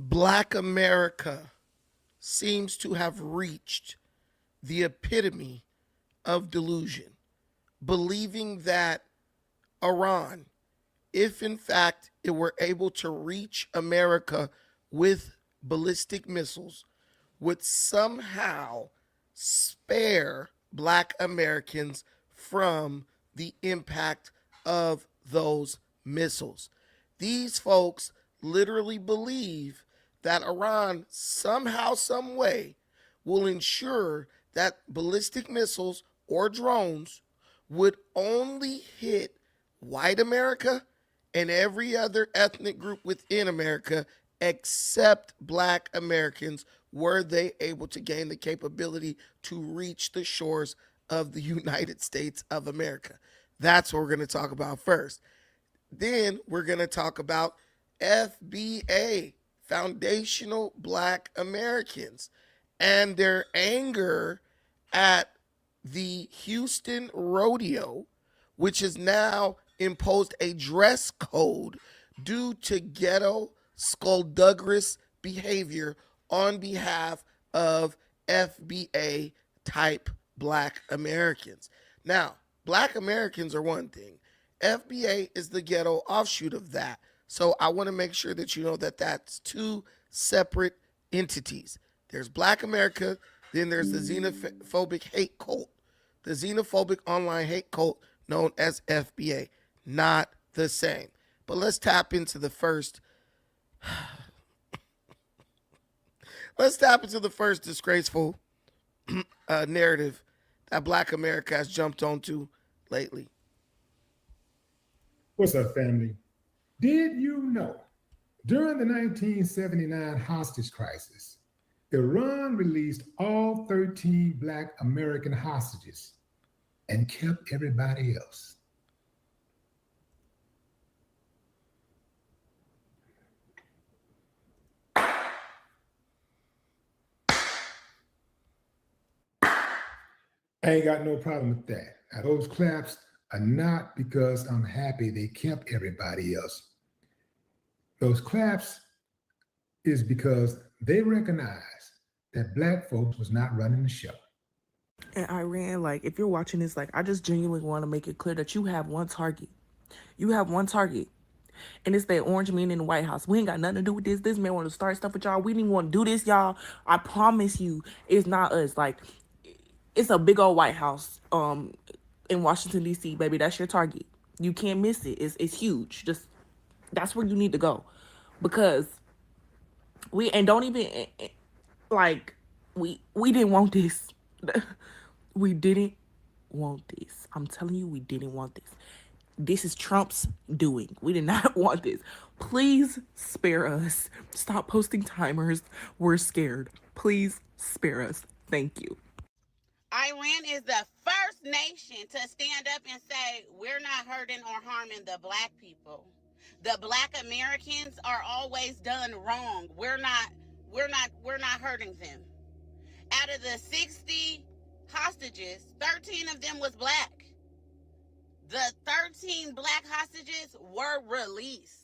Black America seems to have reached the epitome of delusion, believing that Iran, if in fact it were able to reach America with ballistic missiles, would somehow spare Black Americans from the impact of those missiles. These folks literally believe that Iran somehow, some way, will ensure that ballistic missiles or drones would only hit white America and every other ethnic group within America except Black Americans, were they able to gain the capability to reach the shores of the United States of America. That's what we're going to talk about first. Then we're going to talk about FBA, Foundational Black Americans, and their anger at the Houston Rodeo, which has now imposed a dress code due to ghetto skullduggerous behavior on behalf of FBA type Black Americans. Now, Black Americans are one thing. FBA is the ghetto offshoot of that. So I want to make sure that you know that that's two separate entities. There's Black America, then there's the xenophobic hate cult, the xenophobic online hate cult known as FBA. Not the same. But let's tap into the first. Let's tap into the first disgraceful narrative that Black America has jumped onto lately. What's up, family? Did you know during the 1979 hostage crisis, Iran released all 13 Black American hostages and kept everybody else? I ain't got no problem with that. Now, those claps are not because I'm happy they kept everybody else. Those claps is because they recognize that Black folks was not running the show. And Iran, like, if you're watching this, like, I just genuinely want to make it clear that you have one target. You have one target. And it's that orange man in the White House. We ain't got nothing to do with this. This man want to start stuff with y'all. We didn't want to do this, y'all. I promise you, it's not us. Like, it's a big old White House in Washington, D.C., baby. That's your target. You can't miss it. It's huge. Just, that's where you need to go. Because we didn't want this. We didn't want this. I'm telling you, we didn't want this. This is Trump's doing. We did not want this. Please spare us. Stop posting timers. We're scared. Please spare us. Thank you. Iran is the first nation to stand up and say, we're not hurting or harming the Black people. The Black Americans are always done wrong. We're not hurting them. Out of the 60 hostages, 13 of them was Black. The 13 Black hostages were released.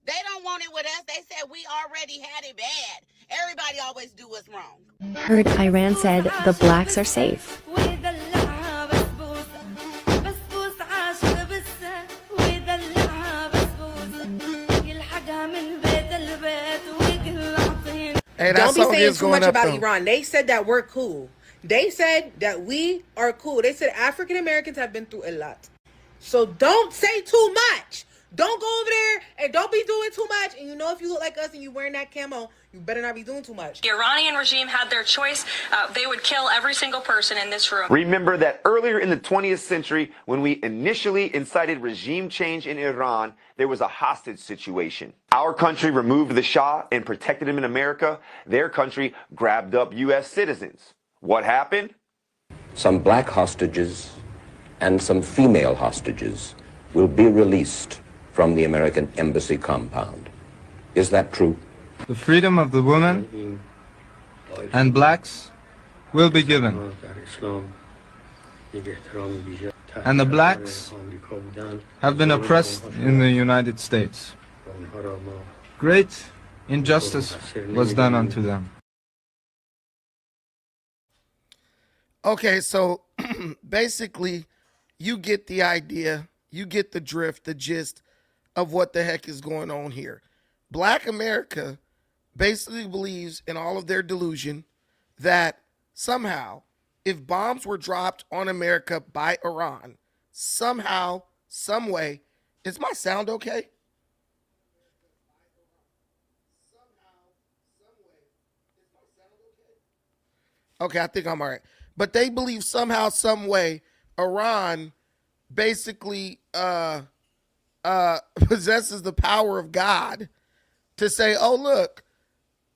They don't want it with us. They said we already had it bad. Everybody always do what's wrong. Heard Iran said the Blacks are safe. Hey, don't be saying too much about Iran. They said that we're cool. They said that we are cool. They said African Americans have been through a lot. So don't say too much. Don't go over there and don't be doing too much. And you know, if you look like us and you wearing that camo, you better not be doing too much. The Iranian regime had their choice. They would kill every single person in this room. Remember that earlier in the 20th century, when we initially incited regime change in Iran, there was a hostage situation. Our country removed the Shah and protected him in America. Their country grabbed up U.S. citizens. What happened? Some Black hostages and some female hostages will be released from the American embassy compound. Is that true? The freedom of the women and Blacks will be given. And the Blacks have been oppressed in the United States. Great injustice was done unto them. Okay, so basically, you get the idea, you get the drift, the gist of what the heck is going on here. Black America basically believes in all of their delusion that somehow, if bombs were dropped on America by Iran, somehow, some way, is my sound okay? Okay, I think I'm all right. But they believe somehow, some way, Iran basically possesses the power of God to say, oh, look,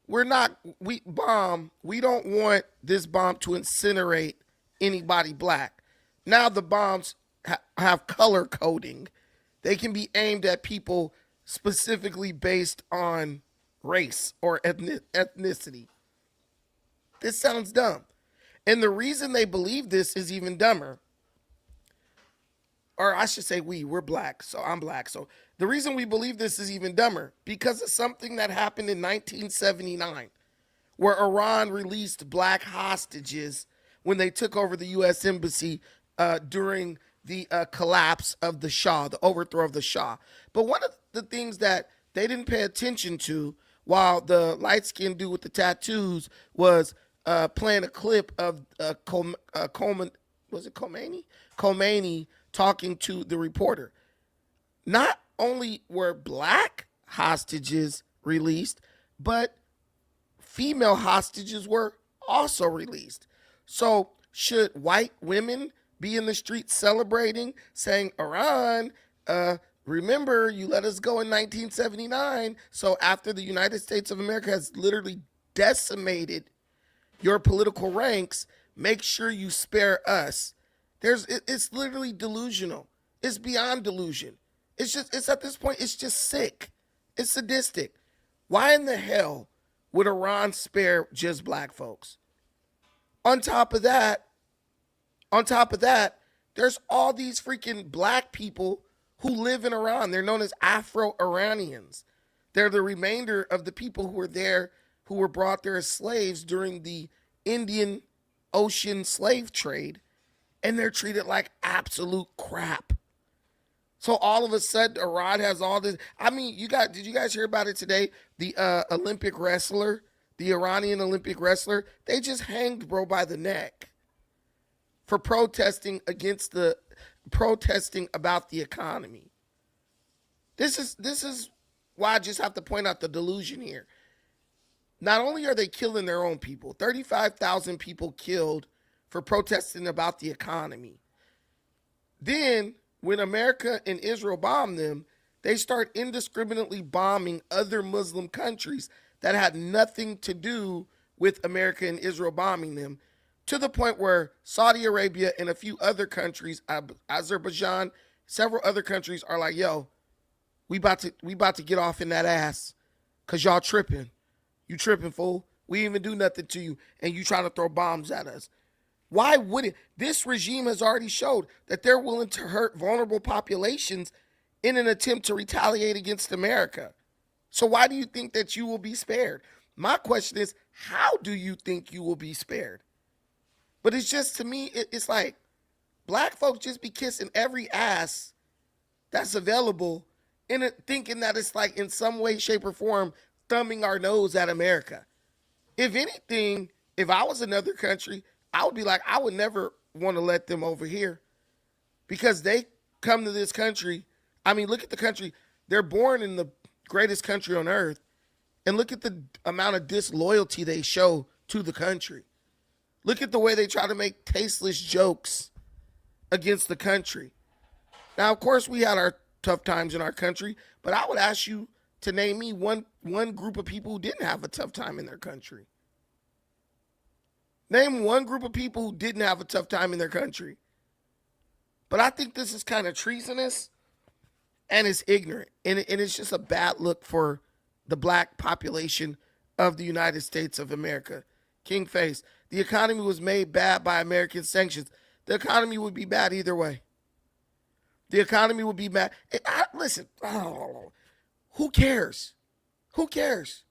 we don't want this bomb to incinerate anybody black. Now the bombs have color coding. They can be aimed at people specifically based on race or ethnicity. This sounds dumb. And the reason they believe this is even dumber. Or I should say we're black, so I'm black. So the reason we believe this is even dumber, because of something that happened in 1979, where Iran released black hostages when they took over the U.S. Embassy during the collapse of the Shah, the overthrow of the Shah. But one of the things that they didn't pay attention to while the light-skinned dude with the tattoos was playing a clip of Khomeini talking to the reporter. Not only were black hostages released, but female hostages were also released. So should white women be in the streets celebrating, saying, Iran, remember you let us go in 1979. So after the United States of America has literally decimated your political ranks, make sure you spare us. It's literally delusional. It's beyond delusion. It's at this point, it's just sick. It's sadistic. Why in the hell would Iran spare just black folks? On top of that, there's all these freaking black people who live in Iran. They're known as Afro-Iranians. They're the remainder of the people who were there, who were brought there as slaves during the Indian Ocean slave trade, and they're treated like absolute crap. So all of a sudden, Iran has all this. I mean, did you guys hear about it today? The Olympic wrestler, the Iranian Olympic wrestler, they just hanged bro by the neck for protesting about the economy. This is why I just have to point out the delusion here. Not only are they killing their own people, 35,000 people killed for protesting about the economy. Then, when America and Israel bomb them, they start indiscriminately bombing other Muslim countries that had nothing to do with America and Israel bombing them, to the point where Saudi Arabia and a few other countries, Azerbaijan, several other countries are like, yo, we about to get off in that ass because y'all tripping. You tripping, fool. We didn't even do nothing to you, and you trying to throw bombs at us. Why would it? This regime has already showed that they're willing to hurt vulnerable populations in an attempt to retaliate against America. So why do you think that you will be spared? My question is, how do you think you will be spared? But it's just, to me, it's like black folks just be kissing every ass that's available in it, thinking that it's like in some way, shape, or form thumbing our nose at America. If anything, if I was another country, I would be like, I would never want to let them over here because they come to this country. I mean, look at the country. They're born in the greatest country on earth, and look at the amount of disloyalty they show to the country. Look at the way they try to make tasteless jokes against the country. Now, of course, we had our tough times in our country, but I would ask you to name me one group of people who didn't have a tough time in their country. Name one group of people who didn't have a tough time in their country. But I think this is kind of treasonous and it's ignorant. And it's just a bad look for the black population of the United States of America. King Face, the economy was made bad by American sanctions. The economy would be bad either way. The economy would be bad. Listen, who cares? Who cares?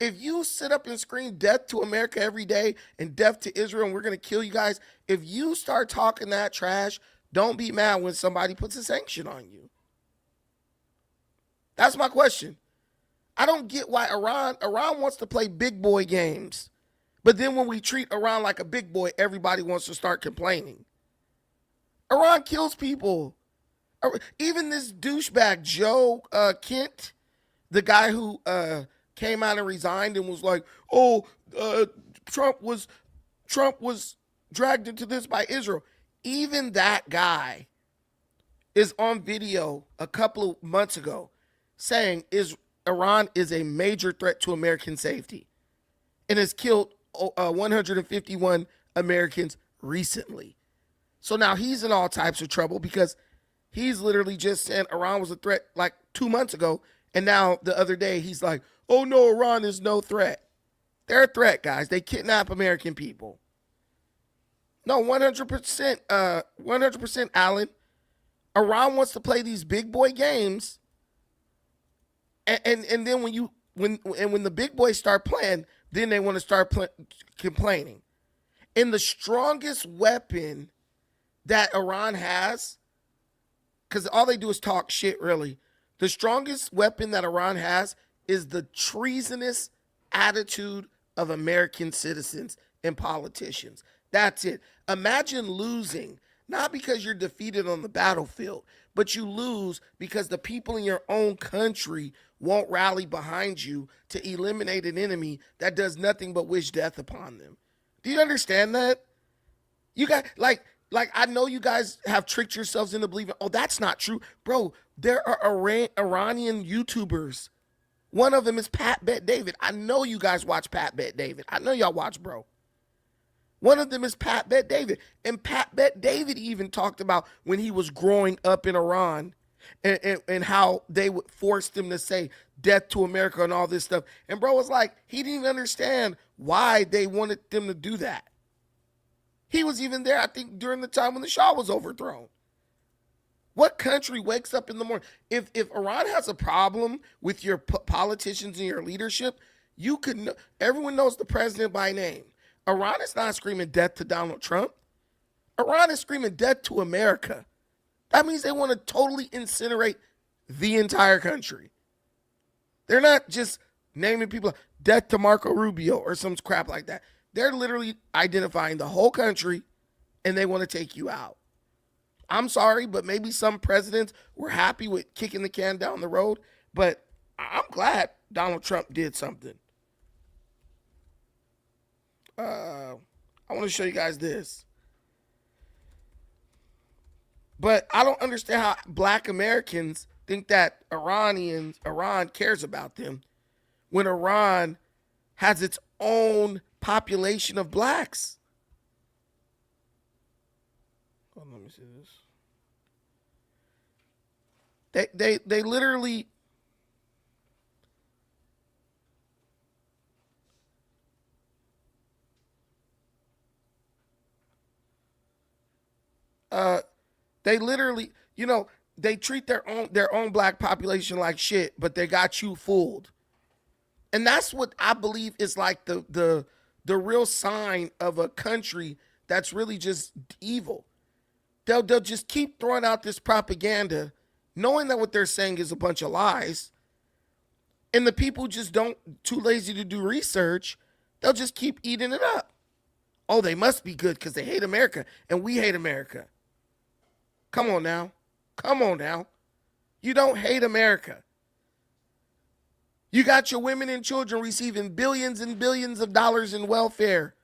if you sit up and scream death to America every day and death to Israel and we're going to kill you guys, if you start talking that trash, don't be mad when somebody puts a sanction on you. That's my question. I don't get why Iran wants to play big boy games. But then when we treat Iran like a big boy, everybody wants to start complaining. Iran kills people. Even this douchebag, Joe Kent, the guy who came out and resigned and was like, Trump was dragged into this by Israel. Even that guy is on video a couple of months ago saying Iran is a major threat to American safety and has killed 151 Americans recently. So now he's in all types of trouble because he's literally just saying Iran was a threat like 2 months ago. And now the other day he's like, oh no, Iran is no threat. They're a threat, guys. They kidnap American people. No, 100%, Alan. Iran wants to play these big boy games. And then when the big boys start playing, then they want to start complaining. And the strongest weapon that Iran has, because all they do is talk shit, really. The strongest weapon that Iran has is the treasonous attitude of American citizens and politicians. That's it. Imagine losing, not because you're defeated on the battlefield, but you lose because the people in your own country won't rally behind you to eliminate an enemy that does nothing but wish death upon them. Do you understand that? You got, like I know you guys have tricked yourselves into believing, oh, that's not true. Bro, there are Iranian YouTubers. One of them is Pat Bet David. I know you guys watch Pat Bet David. I know y'all watch, bro. One of them is Pat Bet David. And Pat Bet David even talked about when he was growing up in Iran and how they would force them to say death to America and all this stuff. And bro was like, he didn't even understand why they wanted them to do that. He was even there, I think, during the time when the Shah was overthrown. What country wakes up in the morning? If Iran has a problem with your politicians and your leadership, you could. Everyone knows the president by name. Iran is not screaming death to Donald Trump. Iran is screaming death to America. That means they want to totally incinerate the entire country. They're not just naming people death to Marco Rubio or some crap like that. They're literally identifying the whole country and they want to take you out. I'm sorry, but maybe some presidents were happy with kicking the can down the road, but I'm glad Donald Trump did something. I want to show you guys this. But I don't understand how black Americans think that Iran cares about them when Iran has its own population of blacks. Hold on, let me see this. They literally they treat their own black population like shit, but they got you fooled. And that's what I believe is like the real sign of a country that's really just evil. They'll just keep throwing out this propaganda, knowing that what they're saying is a bunch of lies. And the people just too lazy to do research. They'll just keep eating it up. Oh, they must be good because they hate America and we hate America. Come on now. You don't hate America. You got your women and children receiving billions and billions of dollars in welfare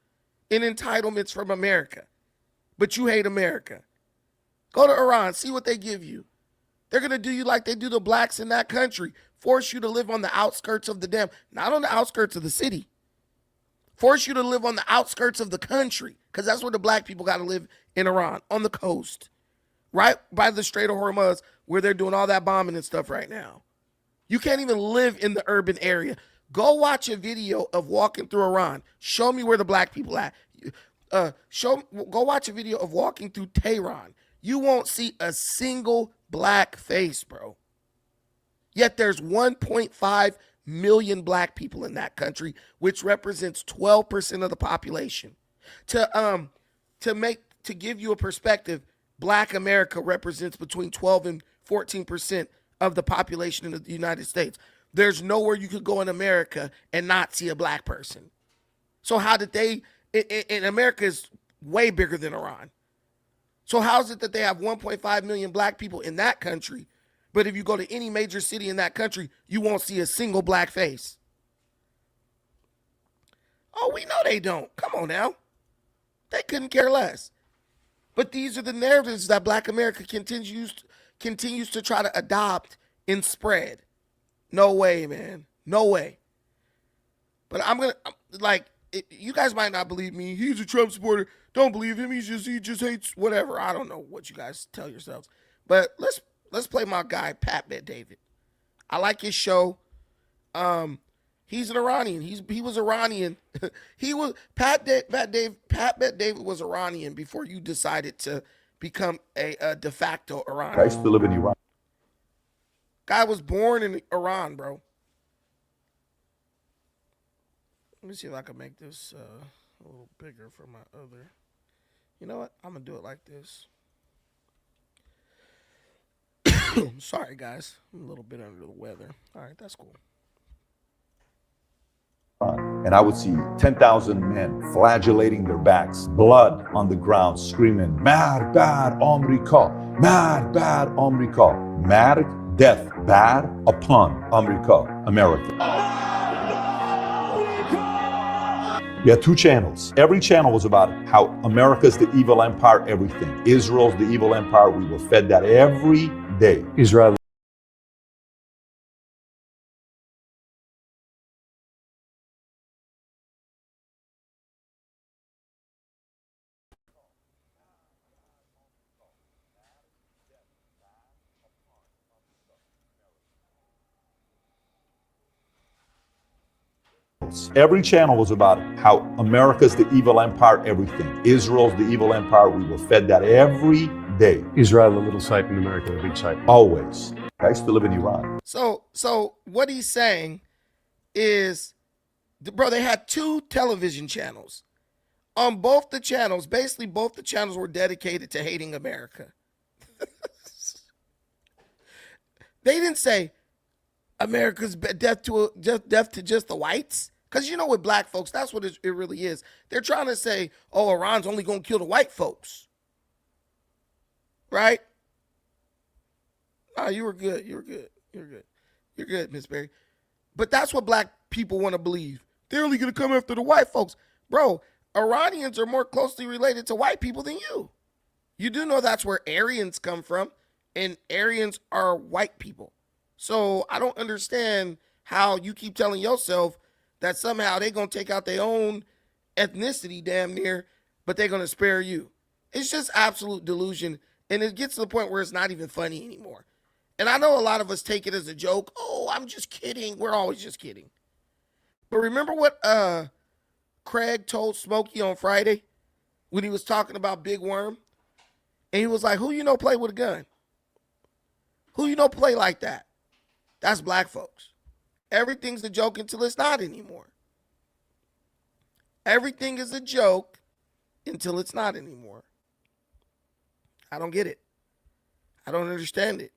and entitlements from America. But you hate America. Go to Iran, see what they give you. They're going to do you like they do the blacks in that country. Force you to live on the outskirts of the dam, not on the outskirts of the city. Force you to live on the outskirts of the country, because that's where the black people got to live in Iran, on the coast. Right by the Strait of Hormuz, where they're doing all that bombing and stuff right now. You can't even live in the urban area. Go watch a video of walking through Iran. Show me where the black people at. Go watch a video of walking through Tehran. You won't see a single black face, bro. Yet there's 1.5 million black people in that country, which represents 12% of the population. To give you a perspective, black America represents between 12 and 14% of the population in the United States. There's nowhere you could go in America and not see a black person. So how did they, in America is way bigger than Iran. So how is it that they have 1.5 million black people in that country, but if you go to any major city in that country, you won't see a single black face? Oh, we know they don't. Come on now. They couldn't care less. But these are the narratives that black America continues to try to adopt and spread. No way, man. No way. But you guys might not believe me. He's a Trump supporter. Don't believe him. He just hates whatever. I don't know what you guys tell yourselves. But let's play my guy, Pat Bet-David. I like his show. He's an Iranian. He was Iranian. Pat Bet-David was Iranian before you decided to become a de facto Iranian. I used to live in Iran. Guy was born in Iran, bro. Let me see if I can make this a little bigger for my other. You know what? I'm going to do it like this. Sorry, guys. I'm a little bit under the weather. All right, that's cool. And I would see 10,000 men flagellating their backs, blood on the ground, screaming, "Mar bar Amrika, Mar bar Amrika." Mark, death, bad upon America. We had two channels. Every channel was about how America's the evil empire, everything. Israel's the evil empire. We were fed that every day. Israel. Every channel was about how America's the evil empire, everything. Israel's the evil empire. We were fed that every day. Israel, a little site in America, a big site. Always. I used to live in Iran. So what he's saying is, bro, they had two television channels. On both the channels, basically both the channels were dedicated to hating America. They didn't say America's death to just the whites. Because you know with black folks, that's what it really is. They're trying to say, oh, Iran's only going to kill the white folks. Right? Oh, you were good. You're good, Miss Berry. But that's what black people want to believe. They're only going to come after the white folks. Bro, Iranians are more closely related to white people than you. You do know that's where Aryans come from, and Aryans are white people. So I don't understand how you keep telling yourself that somehow they're going to take out their own ethnicity damn near, but they're going to spare you. It's just absolute delusion, and it gets to the point where it's not even funny anymore. And I know a lot of us take it as a joke. Oh, I'm just kidding. We're always just kidding. But remember what Craig told Smokey on Friday when he was talking about Big Worm? And he was like, who you know play with a gun? Who you know play like that? That's black folks. Everything's a joke until it's not anymore. Everything is a joke until it's not anymore. I don't get it. I don't understand it.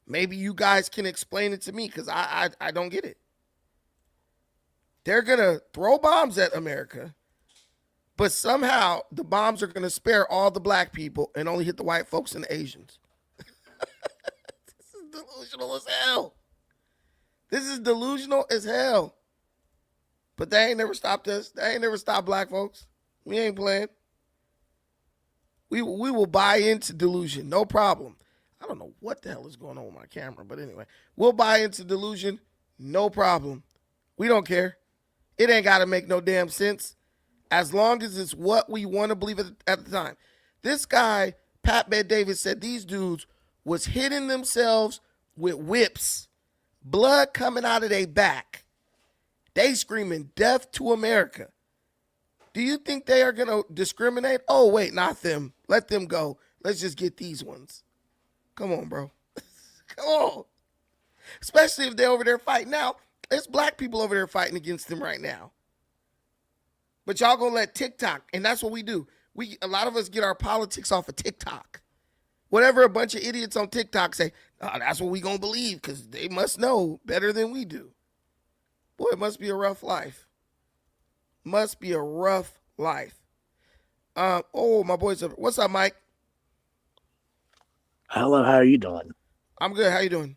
Maybe you guys can explain it to me because I don't get it. They're going to throw bombs at America, but somehow the bombs are going to spare all the black people and only hit the white folks and the Asians. This is delusional as hell. This is delusional as hell. But they ain't never stopped us. They ain't never stopped black folks. We ain't playing. We will buy into delusion. No problem. I don't know what the hell is going on with my camera, but anyway. We'll buy into delusion. No problem. We don't care. It ain't got to make no damn sense. As long as it's what we want to believe at the time. This guy, Pat Bet-David, said these dudes was hitting themselves with whips. Blood coming out of their back. They screaming death to America. Do you think they are going to discriminate? Oh, wait, not them. Let them go. Let's just get these ones. Come on, bro. Come on. Especially if they're over there fighting. Now, there's black people over there fighting against them right now. But y'all gonna let TikTok, and that's what we do. A lot of us get our politics off of TikTok. Whatever a bunch of idiots on TikTok say, oh, that's what we gonna believe, because they must know better than we do. Boy, it must be a rough life. Must be a rough life. Oh, my boy's up. What's up, Mike? Hello, how are you doing? I'm good. How you doing?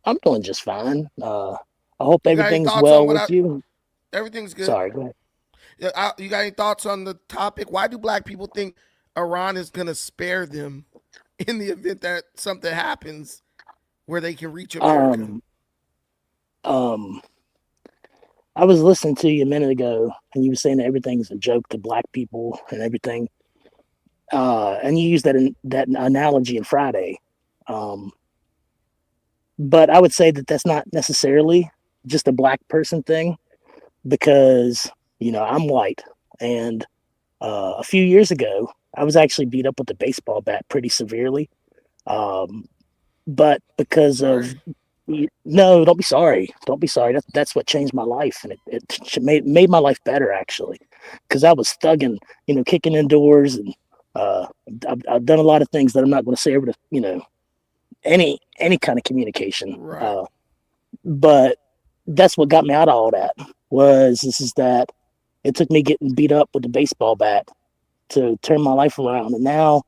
I'm doing just fine. I hope everything's well with you. Everything's good. Sorry, go ahead. You got any thoughts on the topic? Why do black people think Iran is going to spare them in the event that something happens where they can reach America? I was listening to you a minute ago, and you were saying that everything's a joke to black people and everything. And you used that analogy in Friday. But I would say that that's not necessarily just a black person thing, because, you know, I'm white, and a few years ago, I was actually beat up with a baseball bat pretty severely. But because of, no, don't be sorry. Don't be sorry. That's what changed my life, and it made my life better, actually, because I was thugging, you know, kicking indoors, and I've done a lot of things that I'm not going to say over to, you know, any kind of communication. Right. But that's what got me out of all that is that it took me getting beat up with the baseball bat to turn my life around. And now,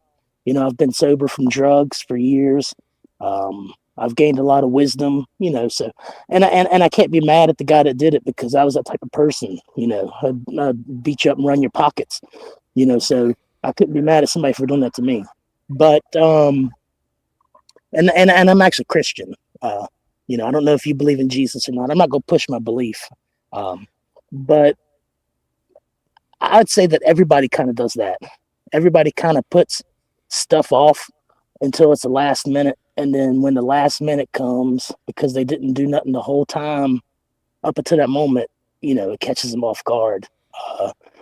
you know, I've been sober from drugs for years. I've gained a lot of wisdom, you know, so, and I can't be mad at the guy that did it, because I was that type of person, you know, I'd beat you up and run your pockets, you know, so I couldn't be mad at somebody for doing that to me. But, and I'm actually Christian. You know, I don't know if you believe in Jesus or not. I'm not going to push my belief. But I'd say that everybody kind of does that. Everybody kind of puts stuff off until it's the last minute. And then when the last minute comes, because they didn't do nothing the whole time up until that moment, you know, it catches them off guard.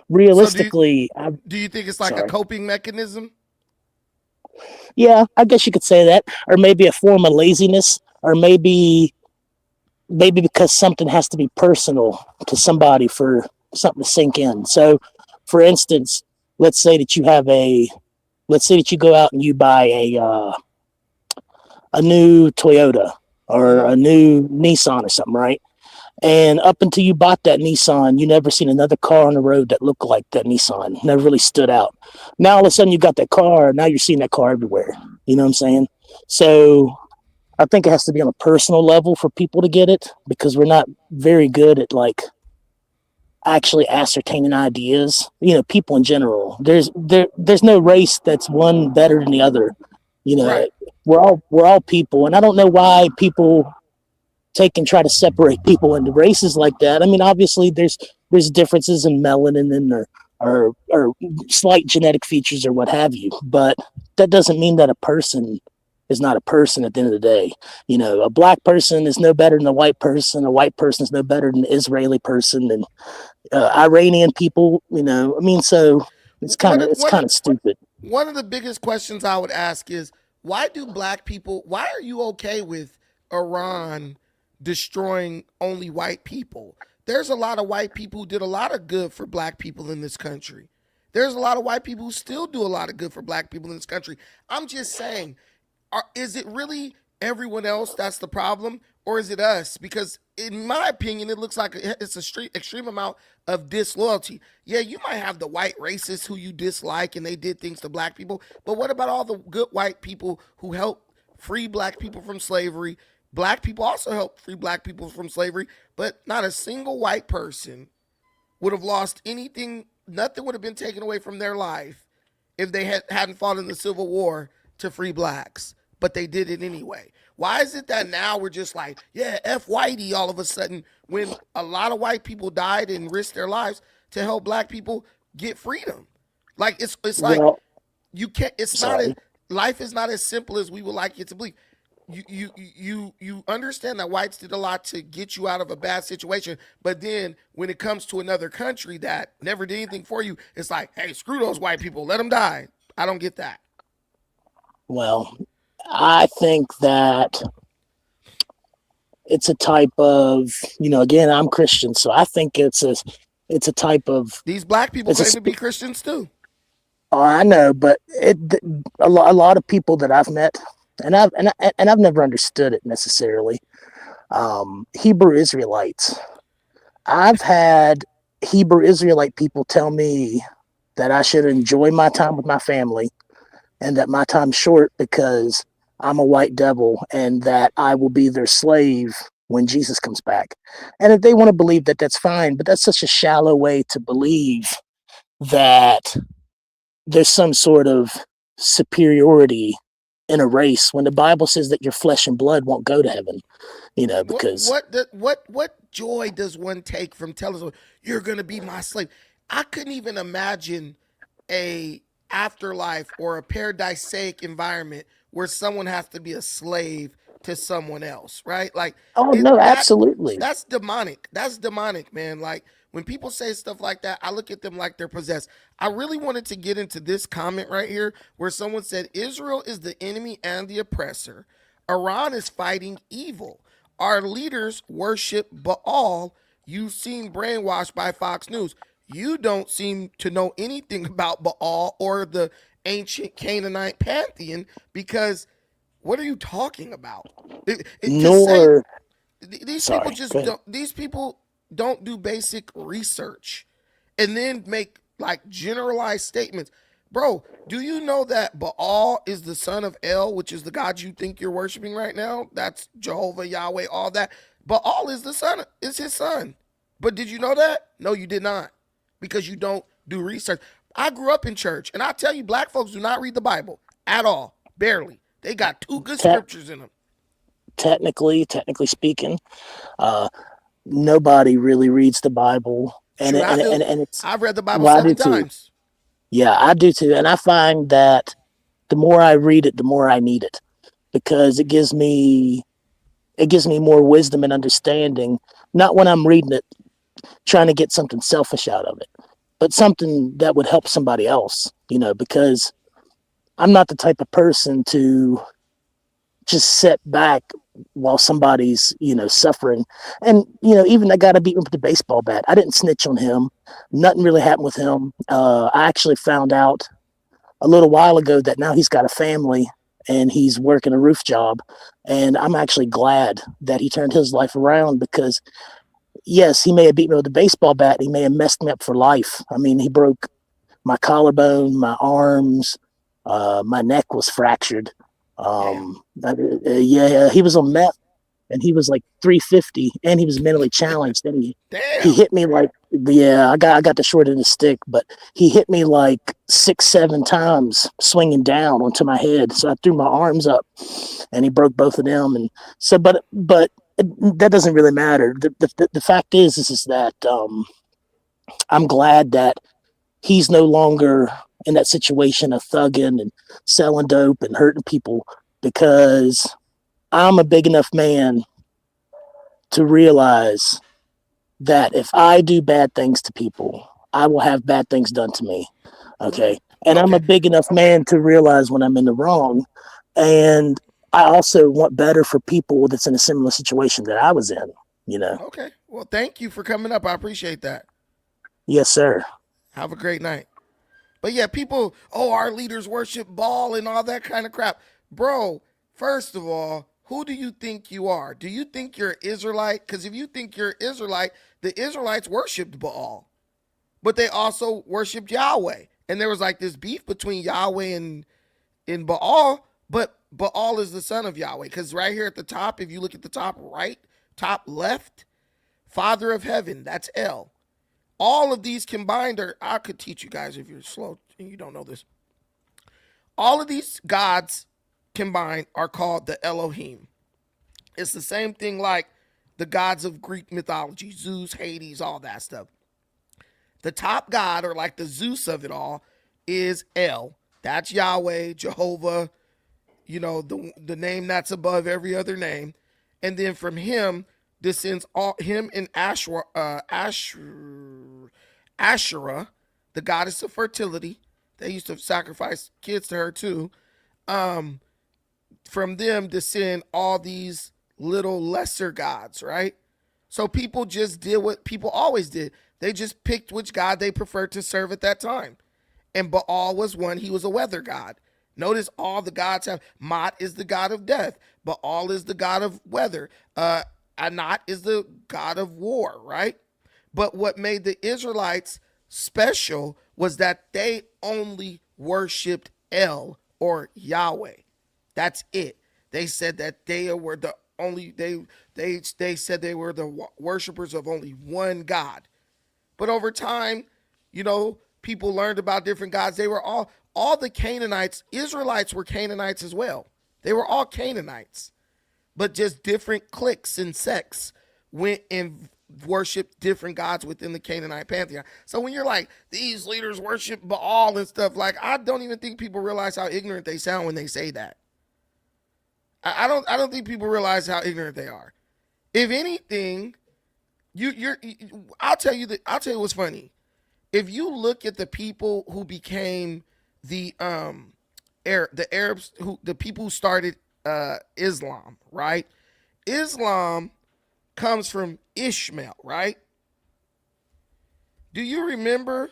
Realistically, do you think it's like a coping mechanism? Yeah, I guess you could say that, or maybe a form of laziness, or maybe because something has to be personal to somebody for something to sink in. So, for instance, let's say that you go out and you buy a new Toyota or a new Nissan or something, right? And up until you bought that Nissan, you never seen another car on the road that looked like that Nissan. Never really stood out. Now all of a sudden you got that car. Now you're seeing that car everywhere. You know what I'm saying? So I think it has to be on a personal level for people to get it, because we're not very good at like actually ascertaining ideas. You know, people in general. There's no race that's one better than the other. You know, right. We're all people, and I don't know why people take and try to separate people into races like that. I mean, obviously there's differences in melanin or slight genetic features or what have you, but that doesn't mean that a person is not a person at the end of the day. You know, a black person is no better than a white person. A white person is no better than an Israeli person, and Iranian people, you know, I mean, so it's kind of stupid. One of the biggest questions I would ask is, why are you okay with Iran destroying only white people? There's a lot of white people who did a lot of good for black people in this country. There's a lot of white people who still do a lot of good for black people in this country. I'm just saying, is it really everyone else that's the problem, or is it us? Because in my opinion, it looks like it's an extreme amount of disloyalty. Yeah, you might have the white racists who you dislike and they did things to black people, but what about all the good white people who helped free black people from slavery? Black people also helped free black people from slavery, but not a single white person would have lost anything. Nothing would have been taken away from their life if they hadn't fought in the Civil War to free blacks, but they did it anyway. Why is it that now we're just like, yeah, F whitey all of a sudden, when a lot of white people died and risked their lives to help black people get freedom? Like it's like, you can't. It's not. Life is not as simple as we would like it to believe. You understand that whites did a lot to get you out of a bad situation, but then when it comes to another country that never did anything for you, it's like, hey, screw those white people, let them die. I don't get that. Well, I think that it's a type of, again, I'm Christian, so I think it's a type of, These black people it's a claim to be Christians too. Oh, I know, but a lot of people that I've met, and I've never understood it necessarily. Hebrew Israelites. I've had Hebrew Israelite people tell me that I should enjoy my time with my family, and that my time's short because I'm a white devil, and that I will be their slave when Jesus comes back. And if they want to believe that, that's fine. But that's such a shallow way to believe that there's some sort of superiority in a race when the Bible says that your flesh and blood won't go to heaven, because What joy does one take from telling someone you're going to be my slave? I couldn't even imagine a afterlife or a paradisaic environment where someone has to be a slave to someone else, right? Like oh no, that absolutely. that's demonic. That's demonic, man. Like when people say stuff like that, I look at them like they're possessed. I really wanted to get into this comment right here where someone said Israel is the enemy and the oppressor. Iran is fighting evil. Our leaders worship Baal. You seem brainwashed by Fox News. You don't seem to know anything about Baal or the ancient Canaanite pantheon because what are you talking about? To say Nor, these people sorry, go just ahead. don't. These people don't do basic research, and then make like generalized statements. Bro, do you know that Baal is the son of El, which is the God you think you're worshiping right now? That's Jehovah, Yahweh, all that. Baal is is his son. But did you know that? No, you did not, because you don't do research. I grew up in church, and I tell you, black folks do not read the Bible at all, barely. They got two good Te- scriptures in them. technically speaking, uh, nobody really reads the Bible, and Shoot, I do. it's, I've read the Bible well, I do 7 too. times. Yeah, I do too, and I find that the more I read it, the more I need it, because it gives me more wisdom and understanding. Not when I'm reading it, trying to get something selfish out of it, but something that would help somebody else. Because I'm not the type of person to just sit back while somebody's suffering. And even that guy that beat me with the baseball bat, I didn't snitch on him. Nothing really happened with him. I actually found out a little while ago that now he's got a family and he's working a roof job, and I'm actually glad that he turned his life around, because yes, he may have beat me with a baseball bat, he may have messed me up for life. I mean, he broke my collarbone, my arms, my neck was fractured. Damn. Yeah, he was on meth, and he was like 350, and he was mentally challenged. And he Damn. hit me like, yeah, I got the short end of the stick, but he hit me like 6-7 times swinging down onto my head. So I threw my arms up, and he broke both of them. And so, but that doesn't really matter. The fact is that I'm glad that he's no longer in that situation of thugging and selling dope and hurting people, because I'm a big enough man to realize that if I do bad things to people, I will have bad things done to me. Okay. And I'm a big enough man to realize when I'm in the wrong. And I also want better for people that's in a similar situation that I was in. Okay. Well, thank you for coming up. I appreciate that. Yes, sir. Have a great night. But yeah, people, our leaders worship Baal and all that kind of crap. Bro, first of all, who do you think you are? Do you think you're Israelite? Because if you think you're Israelite, the Israelites worshipped Baal, but they also worshipped Yahweh. And there was like this beef between Yahweh and Baal, but Baal is the son of Yahweh. Because right here at the top, if you look at the top right, top left, Father of Heaven, that's El. All of these combined I could teach you guys if you're slow and you don't know this. All of these gods combined are called the Elohim. It's the same thing like the gods of Greek mythology, Zeus, Hades, all that stuff. The top god, or like the Zeus of it all, is El. That's Yahweh, Jehovah, the name that's above every other name. And then from him descends him and Asherah, the goddess of fertility. They used to sacrifice kids to her too. From them descend all these little lesser gods, right? So people just did what people always did. They just picked which god they preferred to serve at that time. And Baal was one. He was a weather god. Notice all the gods have. Mot is the god of death. Baal is the god of weather. Anat is the god of war, right? But what made the Israelites special was that they only worshiped El, or Yahweh. That's it. They said that they were the only, they said they were the worshipers of only one God. But over time, you know, people learned about different gods. They were all the Canaanites, Israelites were Canaanites as well. They were all Canaanites, but just different cliques and sects went and worshiped different gods within the Canaanite pantheon. So when you're like, these leaders worship Baal and stuff, like, I don't even think people realize how ignorant they sound when they say that. I don't think people realize how ignorant they are. If anything, I'll tell you what's funny. If you look at the people who became the Arabs, the people who started Islam, right? Islam comes from Ishmael, right? Do you remember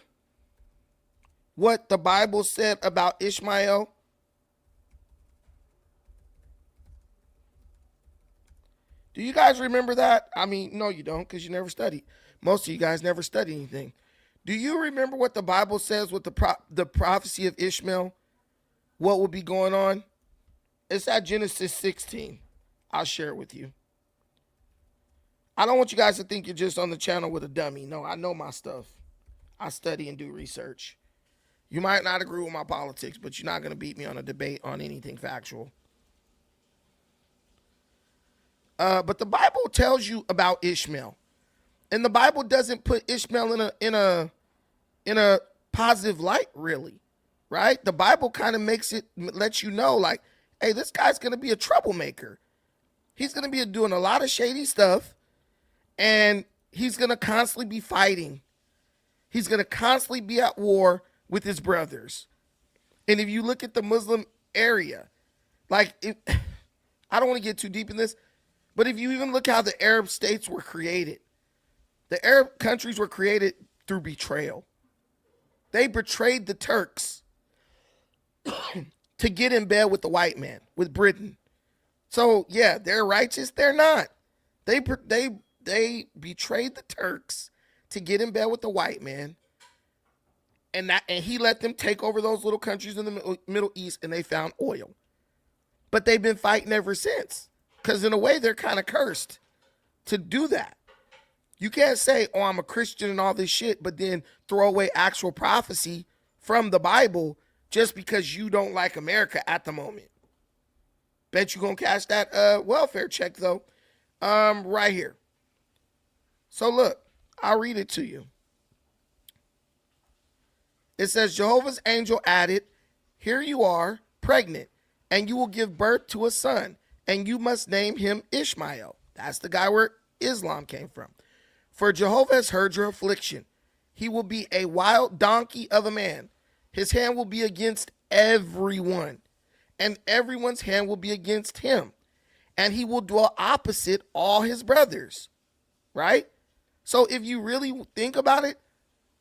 what the Bible said about Ishmael? Do you guys remember that? I mean, no, you don't, because you never studied. Most of you guys never study anything. Do you remember what the Bible says with the prophecy of Ishmael? What will be going on? It's at Genesis 16. I'll share it with you. I don't want you guys to think you're just on the channel with a dummy. No, I know my stuff. I study and do research. You might not agree with my politics, but you're not going to beat me on a debate on anything factual. But the Bible tells you about Ishmael, and the Bible doesn't put Ishmael in a positive light, really, right? The Bible kind of lets you know, like, hey, this guy's gonna be a troublemaker. He's gonna be doing a lot of shady stuff, and he's gonna constantly be fighting. He's gonna constantly be at war with his brothers. And if you look at the Muslim area, like, I don't want to get too deep in this. But if you even look how the Arab states were created, the Arab countries were created through betrayal. They betrayed the Turks to get in bed with the white man, with Britain. So yeah, they're righteous. They're not. They betrayed the Turks to get in bed with the white man, and he let them take over those little countries in the Middle East, and they found oil. But they've been fighting ever since. Because in a way, they're kind of cursed to do that. You can't say, oh, I'm a Christian and all this shit, but then throw away actual prophecy from the Bible just because you don't like America at the moment. Bet you gonna cash that welfare check, though, right here. So look, I'll read it to you. It says, Jehovah's angel added, here you are, pregnant, and you will give birth to a son. And you must name him Ishmael. That's the guy where Islam came from. For Jehovah has heard your affliction. He will be a wild donkey of a man. His hand will be against everyone, and everyone's hand will be against him. And he will dwell opposite all his brothers. Right? So if you really think about it,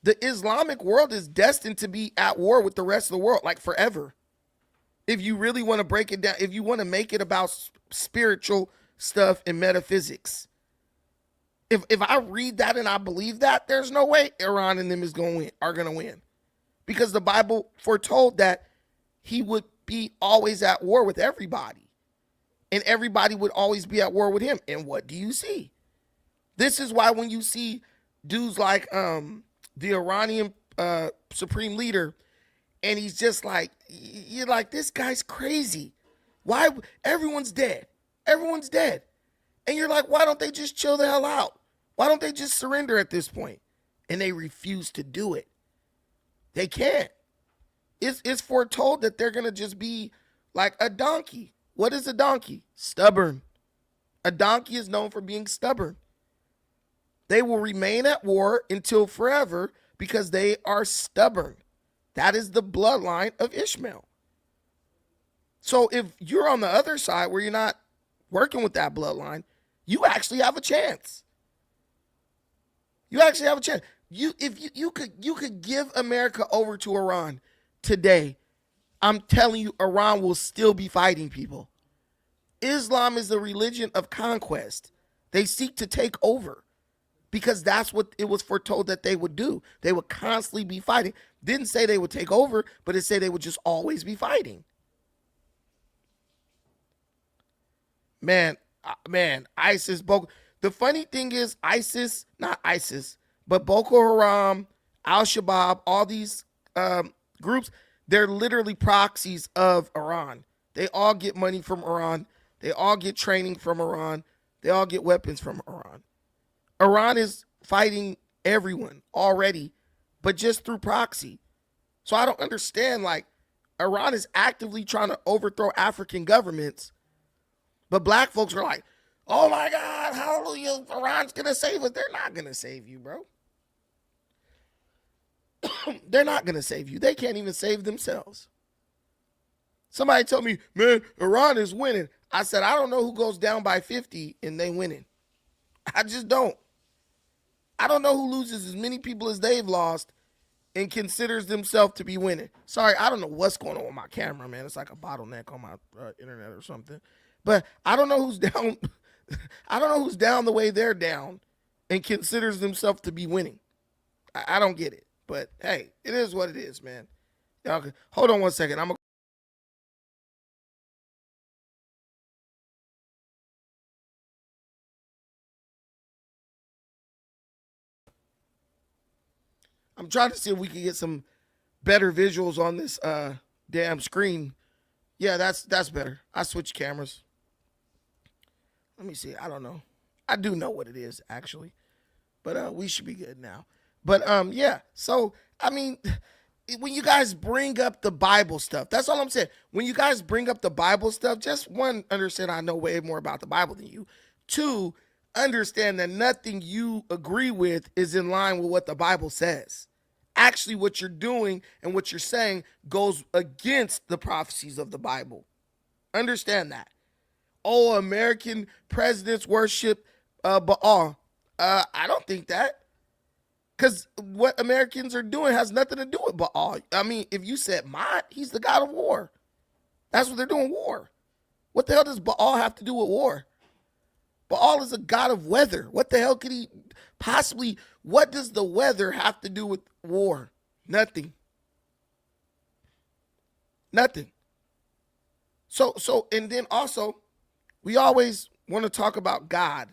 the Islamic world is destined to be at war with the rest of the world, like forever. If you really want to break it down, if you want to make it about spiritual stuff and metaphysics. If I read that and I believe that, there's no way Iran and them are going to win. Because the Bible foretold that he would be always at war with everybody. And everybody would always be at war with him. And what do you see? This is why when you see dudes like the Iranian supreme leader, and he's just like, you're like, this guy's crazy. Why? Everyone's dead. Everyone's dead. And you're like, why don't they just chill the hell out? Why don't they just surrender at this point? And they refuse to do it. They can't. It's foretold that they're going to just be like a donkey. What is a donkey? Stubborn. A donkey is known for being stubborn. They will remain at war until forever because they are stubborn. That is the bloodline of Ishmael. So if you're on the other side where you're not working with that bloodline, you actually have a chance. You actually have a chance. You could give America over to Iran today. I'm telling you, Iran will still be fighting people. Islam is the religion of conquest. They seek to take over because that's what it was foretold that they would do. They would constantly be fighting. Didn't say they would take over, but it said they would just always be fighting. Man, ISIS, the funny thing is ISIS, not ISIS, but Boko Haram, Al-Shabaab, all these groups, they're literally proxies of Iran. They all get money from Iran. They all get training from Iran. They all get weapons from Iran. Iran is fighting everyone already, but just through proxy. So I don't understand, like, Iran is actively trying to overthrow African governments, but black folks are like, oh my God, hallelujah, Iran's going to save us. They're not going to save you, bro. They're not going to save you. They can't even save themselves. Somebody told me, man, Iran is winning. I said, I don't know who goes down by 50 and they winning. I just don't. I don't know who loses as many people as they've lost and considers themselves to be winning. Sorry, I don't know what's going on with my camera, man. It's like a bottleneck on my internet or something. But I don't know who's down. I don't know who's down the way they're down and considers themselves to be winning. I don't get it. But hey, it is what it is, man. Y'all, hold on one second. I'm trying to see if we can get some better visuals on this damn screen. Yeah, that's better. I switched cameras. Let me see. I don't know. I do know what it is, actually. But we should be good now. But yeah. So, I mean, when you guys bring up the Bible stuff, that's all I'm saying. When you guys bring up the Bible stuff, just one, understand I know way more about the Bible than you. Two, understand that nothing you agree with is in line with what the Bible says. Actually, what you're doing and what you're saying goes against the prophecies of the Bible. Understand that. Oh, American presidents worship Baal. I don't think that. Because what Americans are doing has nothing to do with Baal. I mean, if you said Mot, he's the god of war. That's what they're doing, war. What the hell does Baal have to do with war? Baal is a god of weather. What the hell could he possibly, what does the weather have to do with war? Nothing. Nothing. So, and then also, we always want to talk about God,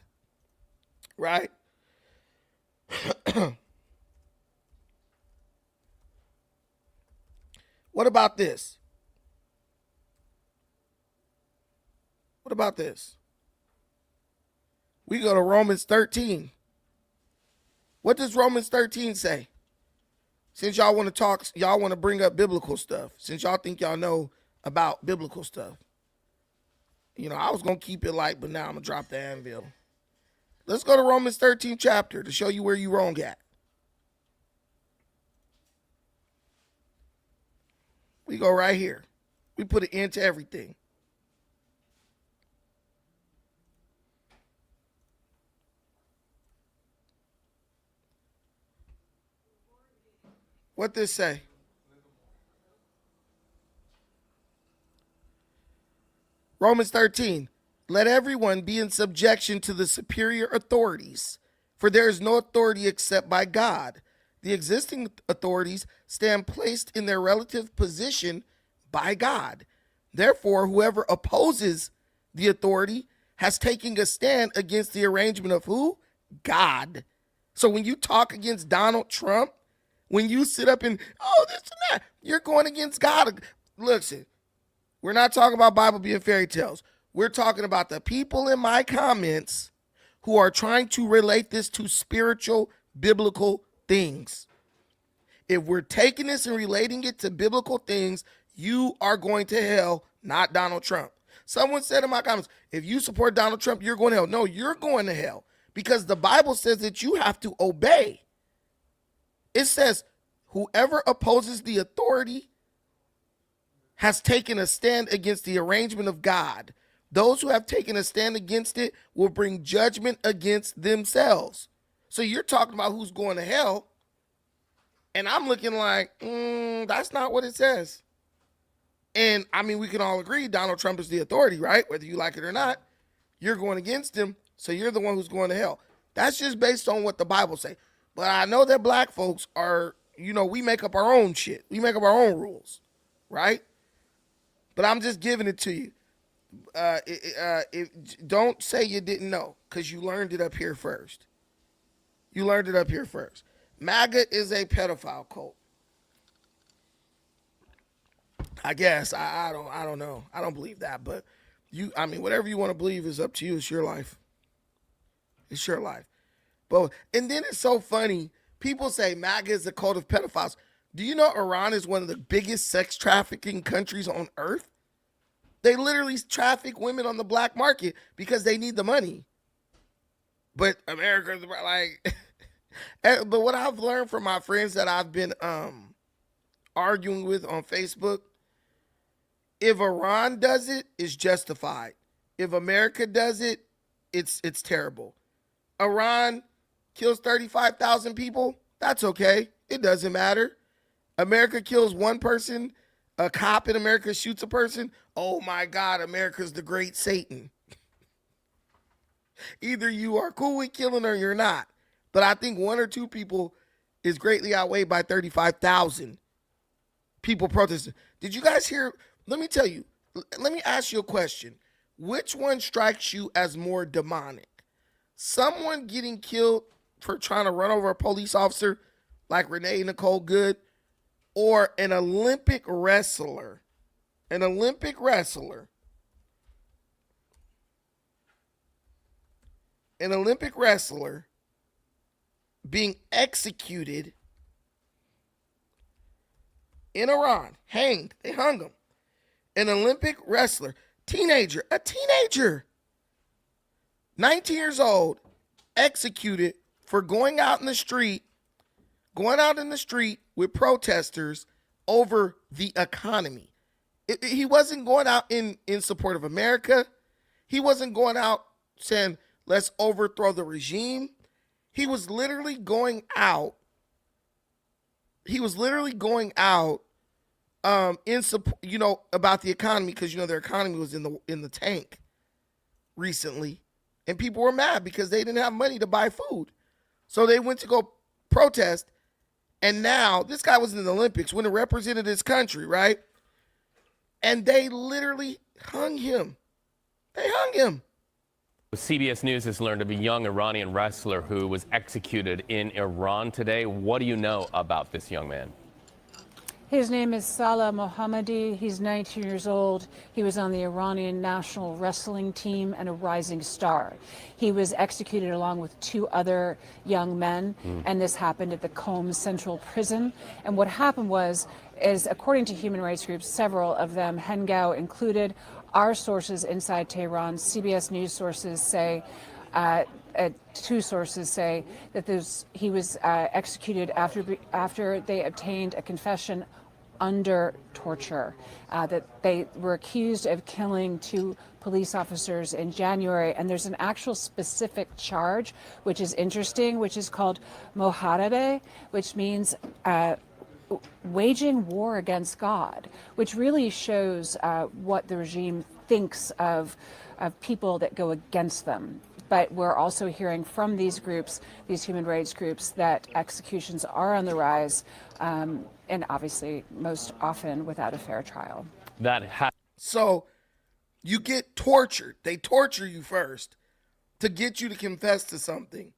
right? What about this? What about this? We go to Romans 13. What does Romans 13 say? Since y'all want to talk, y'all want to bring up biblical stuff, since y'all think y'all know about biblical stuff. You know, I was going to keep it light, but now I'm going to drop the anvil. Let's go to Romans 13 chapter to show you where you wrong at. We go right here. We put an end to everything. What this say? Romans 13. Let everyone be in subjection to the superior authorities, for there is no authority except by God. The existing authorities stand placed in their relative position by God. Therefore, whoever opposes the authority has taken a stand against the arrangement of who? God. So when you talk against Donald Trump, when you sit up and, oh, this and that, you're going against God. Listen, we're not talking about Bible being fairy tales. We're talking about the people in my comments who are trying to relate this to spiritual, biblical things. If we're taking this and relating it to biblical things, you are going to hell, not Donald Trump. Someone said in my comments, if you support Donald Trump, you're going to hell. No, you're going to hell because the Bible says that you have to obey. It says, whoever opposes the authority has taken a stand against the arrangement of God. Those who have taken a stand against it will bring judgment against themselves. So you're talking about who's going to hell, and I'm looking like, that's not what it says. And I mean, we can all agree Donald Trump is the authority, right? Whether you like it or not, you're going against him, so you're the one who's going to hell. That's just based on what the Bible say. But I know that black folks are, we make up our own shit. We make up our own rules, right? But I'm just giving it to you. Don't say you didn't know, because you learned it up here first. You learned it up here first. MAGA is a pedophile cult. I guess. I don't know. I don't believe that, but whatever you want to believe is up to you. It's your life. It's your life. But and then it's so funny. People say MAGA is a cult of pedophiles. Do you know Iran is one of the biggest sex trafficking countries on earth? They literally traffic women on the black market because they need the money. But America's like, but what I've learned from my friends that I've been arguing with on Facebook, if Iran does it, it's justified. If America does it, it's terrible. Iran kills 35,000 people. That's okay. It doesn't matter. America kills one person. A cop in America shoots a person. Oh my God, America's the great Satan. Either you are cool with killing or you're not. But I think one or two people is greatly outweighed by 35,000 people protesting. Did you guys hear? Let me tell you. Let me ask you a question. Which one strikes you as more demonic? Someone getting killed for trying to run over a police officer like Renee Nicole Good, or an Olympic wrestler? An Olympic wrestler. An Olympic wrestler being executed in Iran. Hanged. They hung him. An Olympic wrestler. A teenager. 19 years old, executed for going out in the street with protesters over the economy. He wasn't going out in support of America. He wasn't going out saying, let's overthrow the regime. He was literally going out. In support, about the economy, because their economy was in the tank recently. And people were mad because they didn't have money to buy food. So they went to go protest. And now, this guy was in the Olympics when it represented his country, right? And they literally hung him. They hung him. CBS News has learned of a young Iranian wrestler who was executed in Iran today. What do you know about this young man? His name is Salah Mohammadi. He's 19 years old. He was on the Iranian national wrestling team and a rising star. He was executed along with two other young men, and this happened at the Qom Central Prison. And what happened is, according to human rights groups, several of them, Hengao included, our sources inside Tehran, CBS News sources say, two sources say that he was executed after they obtained a confession under torture, that they were accused of killing two police officers in January. And there's an actual specific charge, which is interesting, which is called Moharabe, which means waging war against God, which really shows what the regime thinks of people that go against them. But we're also hearing from these groups, these human rights groups, that executions are on the rise, and obviously most often without a fair trial. So you get tortured. They torture you first to get you to confess to something.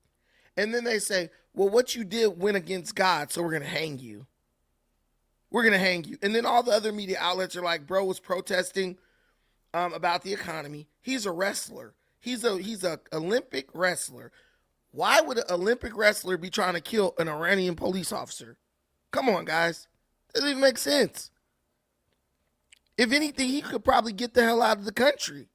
And then they say, well, what you did went against God, so we're going to hang you. We're going to hang you. And then all the other media outlets are like, bro was protesting about the economy. He's a wrestler. He's a Olympic wrestler. Why would an Olympic wrestler be trying to kill an Iranian police officer? Come on, guys. That doesn't even make sense. If anything, he could probably get the hell out of the country.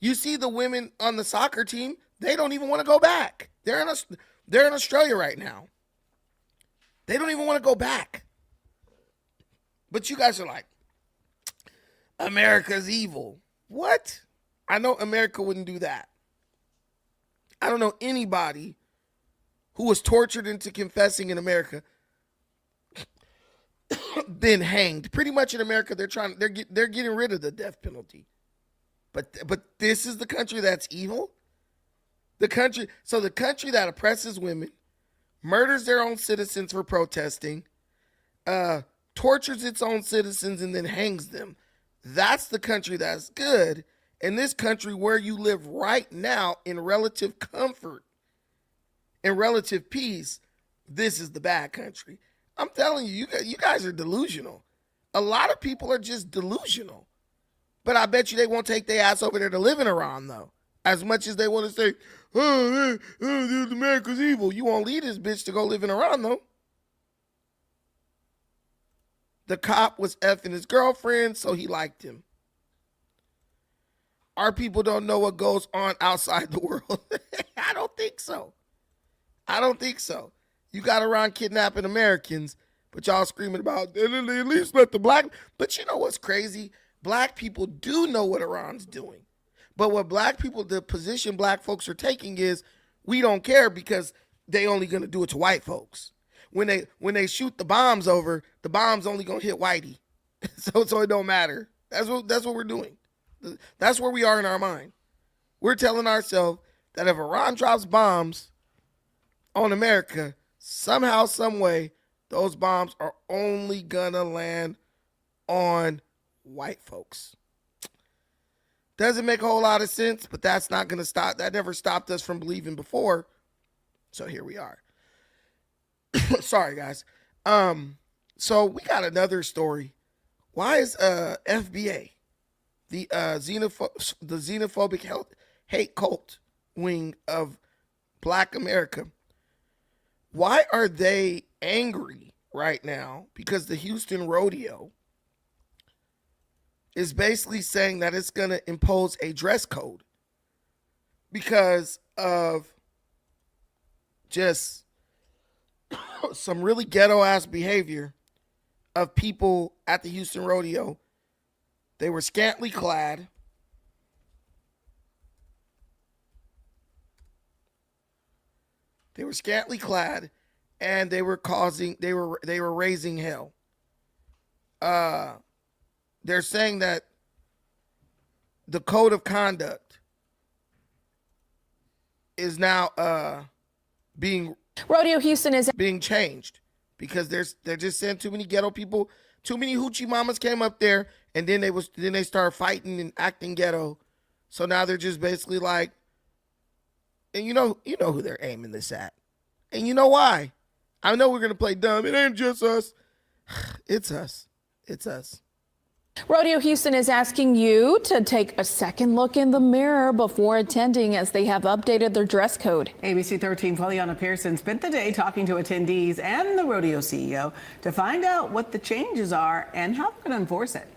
You see the women on the soccer team, they don't even want to go back. They're in Australia right now. They don't even want to go back. But you guys are like, America's evil. What? I know America wouldn't do that. I don't know anybody who was tortured into confessing in America then hanged. Pretty much in America, they're getting rid of the death penalty. But this is the country that's evil. The country that oppresses women, murders their own citizens for protesting, tortures its own citizens and then hangs them. That's the country that's good. And this country where you live right now in relative comfort and relative peace, this is the bad country. I'm telling you, you guys are delusional. A lot of people are just delusional. But I bet you they won't take their ass over there to live in Iran, though. As much as they want to say, America's evil. You won't leave this bitch to go live in Iran, though. The cop was effing his girlfriend, so he liked him. Our people don't know what goes on outside the world. I don't think so. I don't think so. You got Iran kidnapping Americans, but y'all screaming about, at least let the black. But you know what's crazy? Black people do know what Iran's doing. But what black people, the position black folks are taking is, we don't care because they only going to do it to white folks. When they shoot the bombs over, the bombs only going to hit whitey. So it don't matter. That's what we're doing. That's where we are in our mind. We're telling ourselves that if Iran drops bombs on America, somehow, some way, those bombs are only gonna land on white folks. Doesn't make a whole lot of sense, but that's not gonna stop. That never stopped us from believing before. So here we are. Sorry, guys. So we got another story. Why is FBA, the xenophobic hate cult wing of Black America, why are they angry right now? Because the Houston Rodeo is basically saying that it's going to impose a dress code because of just some really ghetto-ass behavior of people at the Houston Rodeo. They were scantily clad. They were scantily clad, and they were raising hell. They're saying that the code of conduct is now being Rodeo Houston is being changed because they're just saying too many ghetto people, too many hoochie mamas came up there, and then they started fighting and acting ghetto. So now they're just basically like, and you know who they're aiming this at. And you know why? I know we're going to play dumb. It ain't just us. It's us. It's us. Rodeo Houston is asking you to take a second look in the mirror before attending, as they have updated their dress code. ABC 13's Liliana Pearson spent the day talking to attendees and the rodeo CEO to find out what the changes are and how they're going to enforce it.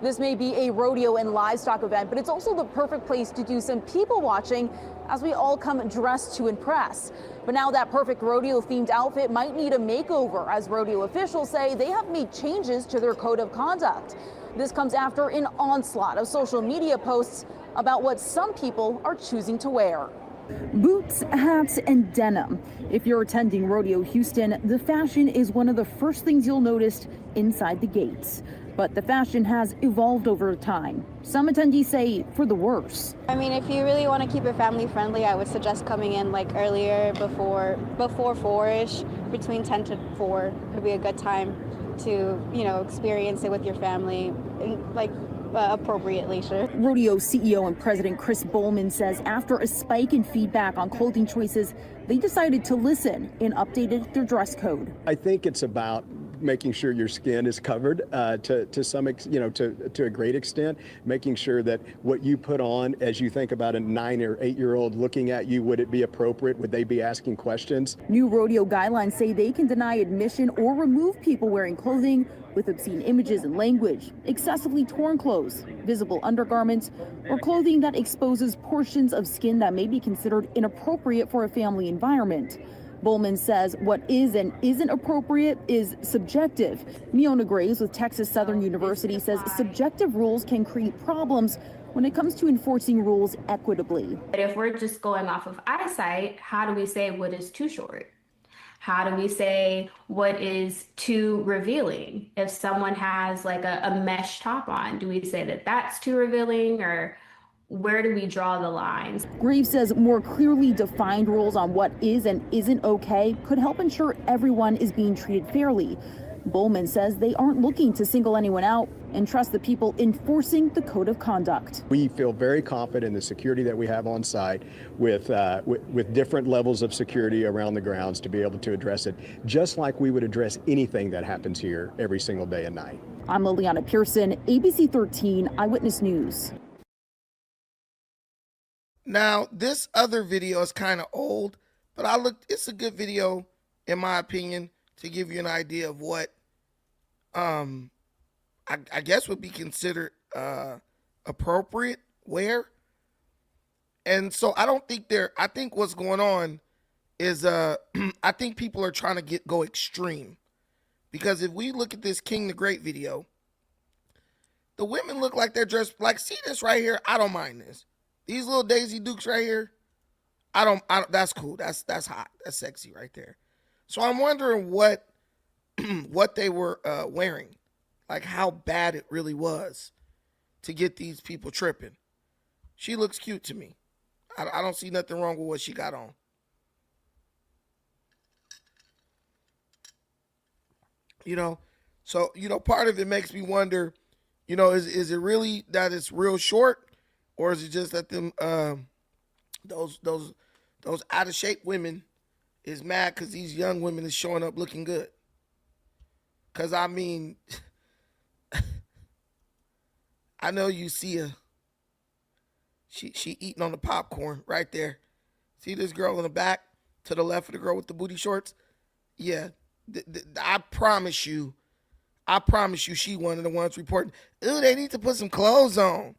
This may be a rodeo and livestock event, but it's also the perfect place to do some people watching as we all come dressed to impress. But now that perfect rodeo themed outfit might need a makeover, as rodeo officials say they have made changes to their code of conduct. This comes after an onslaught of social media posts about what some people are choosing to wear. Boots, hats, and denim. If you're attending Rodeo Houston, the fashion is one of the first things you'll notice inside the gates. But the fashion has evolved over time. Some attendees say for the worse. I mean, if you really want to keep it family friendly, I would suggest coming in like earlier, before 4-ish, between 10 to 4 would be a good time to, experience it with your family and appropriate leisure. Rodeo CEO and President Chris Bowman says after a spike in feedback on clothing choices, they decided to listen and updated their dress code. I think it's about making sure your skin is covered to a great extent, making sure that what you put on as you think about a 9 or 8-year-old looking at you, would it be appropriate? Would they be asking questions? New rodeo guidelines say they can deny admission or remove people wearing clothing with obscene images and language, excessively torn clothes, visible undergarments, or clothing that exposes portions of skin that may be considered inappropriate for a family environment. Bowman says what is and isn't appropriate is subjective. Neona Graves with Texas Southern University says subjective rules can create problems when it comes to enforcing rules equitably. But if we're just going off of eyesight, how do we say what is too short? How do we say what is too revealing? If someone has like a mesh top on, do we say that that's too revealing, or where do we draw the lines? Graves says more clearly defined rules on what is and isn't okay could help ensure everyone is being treated fairly. Bowman says they aren't looking to single anyone out and trust the people enforcing the code of conduct. We feel very confident in the security that we have on site with different levels of security around the grounds to be able to address it, just like we would address anything that happens here every single day and night. I'm Liliana Pearson, ABC 13 Eyewitness News. Now, this other video is kind of old, but it's a good video, in my opinion, to give you an idea of what I guess would be considered appropriate wear. And so I think what's going on is I think people are trying to go extreme. Because if we look at this King the Great video, the women look like they're dressed like, see this right here? I don't mind this. These little Daisy Dukes right here, I don't that's cool. That's hot. That's sexy right there. So I'm wondering what they were wearing, like how bad it really was to get these people tripping. She looks cute to me. I don't see nothing wrong with what she got on. So part of it makes me wonder, is it really that it's real short, or is it just that them those out of shape women is mad because these young women is showing up looking good? Because I mean, I know you see her. She eating on the popcorn right there. See this girl in the back to the left of the girl with the booty shorts? Yeah, I promise you, she one of the ones reporting, ooh, they need to put some clothes on.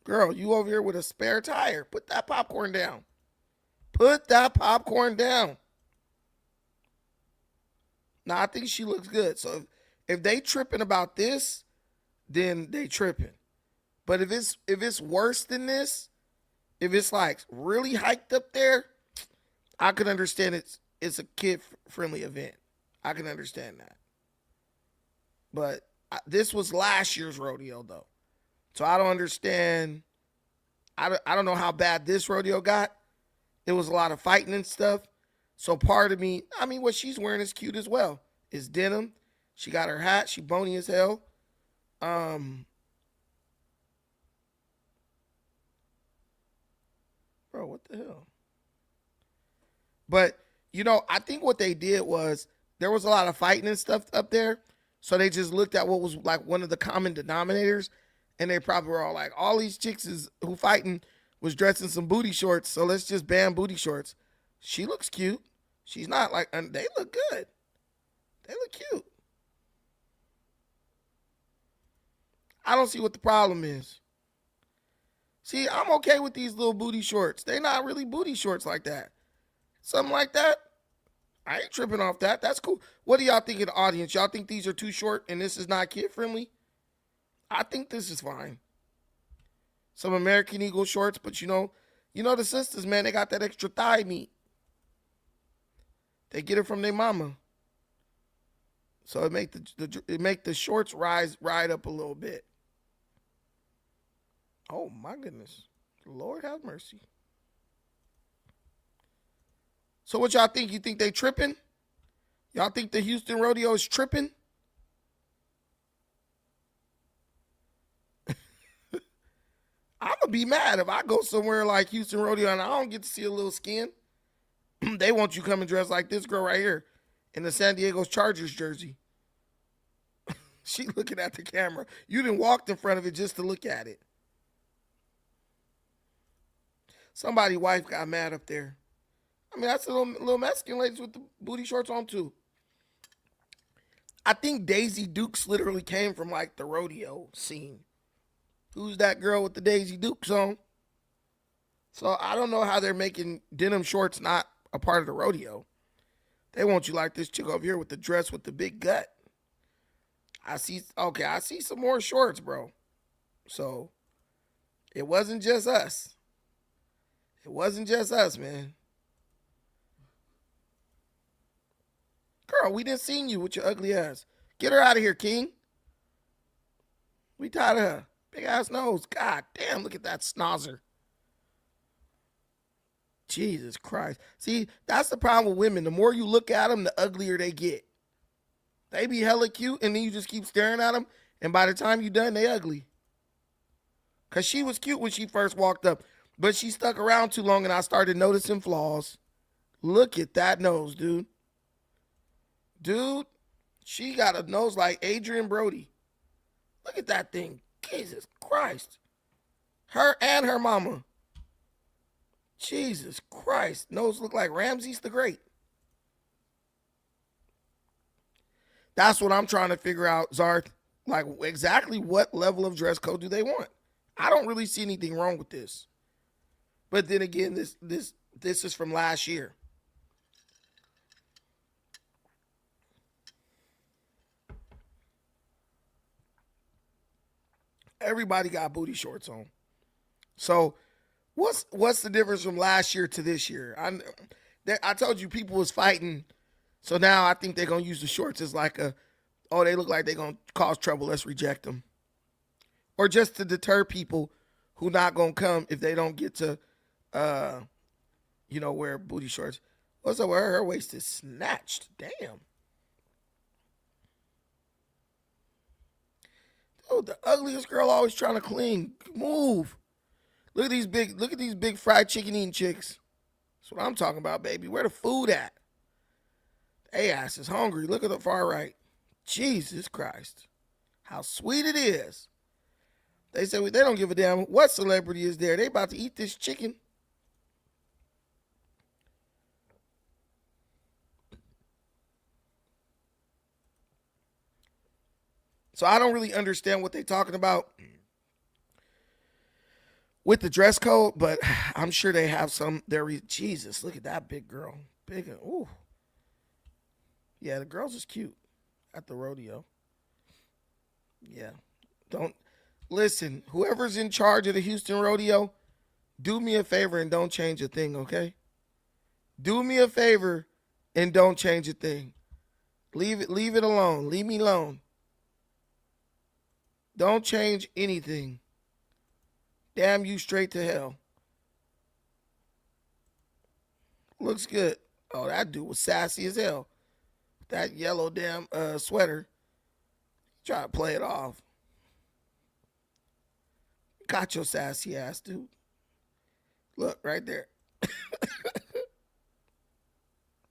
Girl, you over here with a spare tire. Put that popcorn down. Put that popcorn down. Now, I think she looks good. So if they tripping about this, then they tripping. But if it's worse than this, if it's like really hiked up there, I could understand it's a kid-friendly event. I can understand that. But this was last year's rodeo, though. So I don't understand. I don't know how bad this rodeo got. It was a lot of fighting and stuff. So part of me, I mean, what she's wearing is cute as well. It's denim. She got her hat. She bony as hell. Bro, what the hell? But, I think what they did was there was a lot of fighting and stuff up there. So they just looked at what was like one of the common denominators. And they probably were all like, all these chicks who fighting was dressing some booty shorts. So let's just ban booty shorts. She looks cute. She's not like, and they look good. They look cute. I don't see what the problem is. See, I'm okay with these little booty shorts. They're not really booty shorts like that. Something like that. I ain't tripping off that. That's cool. What do y'all think of the audience? Y'all think these are too short and this is not kid friendly? I think this is fine. Some American Eagle shorts, but the sisters, man, they got that extra thigh meat. They get it from their mama. So it make the shorts ride up a little bit. Oh my goodness. Lord have mercy. So what y'all think? You think they tripping? Y'all think the Houston rodeo is tripping? I'm going to be mad if I go somewhere like Houston rodeo and I don't get to see a little skin. They want you come and dress like this girl right here in the San Diego Chargers jersey. She looking at the camera. You done walked in front of it just to look at it. Somebody's wife got mad up there. I mean, that's a little Mexican ladies with the booty shorts on too. I think Daisy Dukes literally came from like the rodeo scene. Who's that girl with the Daisy Dukes on? So I don't know how they're making denim shorts not a part of the rodeo. They want you like this chick over here with the dress with the big gut. I see some more shorts, bro. So it wasn't just us. It wasn't just us, man. Girl, we didn't see you with your ugly ass. Get her out of here, King. We tired of her. Big ass nose. God damn, look at that snozzer. Jesus Christ. See, that's the problem with women. The more you look at them, the uglier they get. They be hella cute, and then you just keep staring at them, and by the time you done, they ugly. Because she was cute when she first walked up, but she stuck around too long, and I started noticing flaws. Look at that nose, dude. Dude, she got a nose like Adrian Brody. Look at that thing. Jesus Christ. Her and her mama. Jesus Christ. Nose look like Ramses the Great. That's what I'm trying to figure out, Zarth. Like, exactly what level of dress code do they want? I don't really see anything wrong with this. But then again, this is from last year. Everybody got booty shorts on. So what's the difference from last year to this year? I told you people was fighting. So now I think they're going to use the shorts as like they look like they're going to cause trouble. Let's reject them. Or just to deter people who not going to come if they don't get to, wear booty shorts. What's up with her? Her waist is snatched. Damn. Dude, the ugliest girl always trying to cling. Move. Look at these big fried chicken eating chicks. That's what I'm talking about, baby. Where the food at? They ass is hungry. Look at the far right. Jesus Christ. How sweet it is. They say they don't give a damn what celebrity is there. They about to eat this chicken. So I don't really understand what they're talking about with the dress code, but I'm sure they have some. Jesus, look at that big girl. Big, ooh. Yeah, the girls is cute at the rodeo. Yeah. Don't listen, whoever's in charge of the Houston rodeo, do me a favor and don't change a thing, okay? Do me a favor and don't change a thing. Leave it alone. Leave me alone. Don't change anything. Damn you straight to hell. Looks good. Oh, that dude was sassy as hell. That yellow damn sweater. Try to play it off. Got your sassy ass, dude. Look, right there.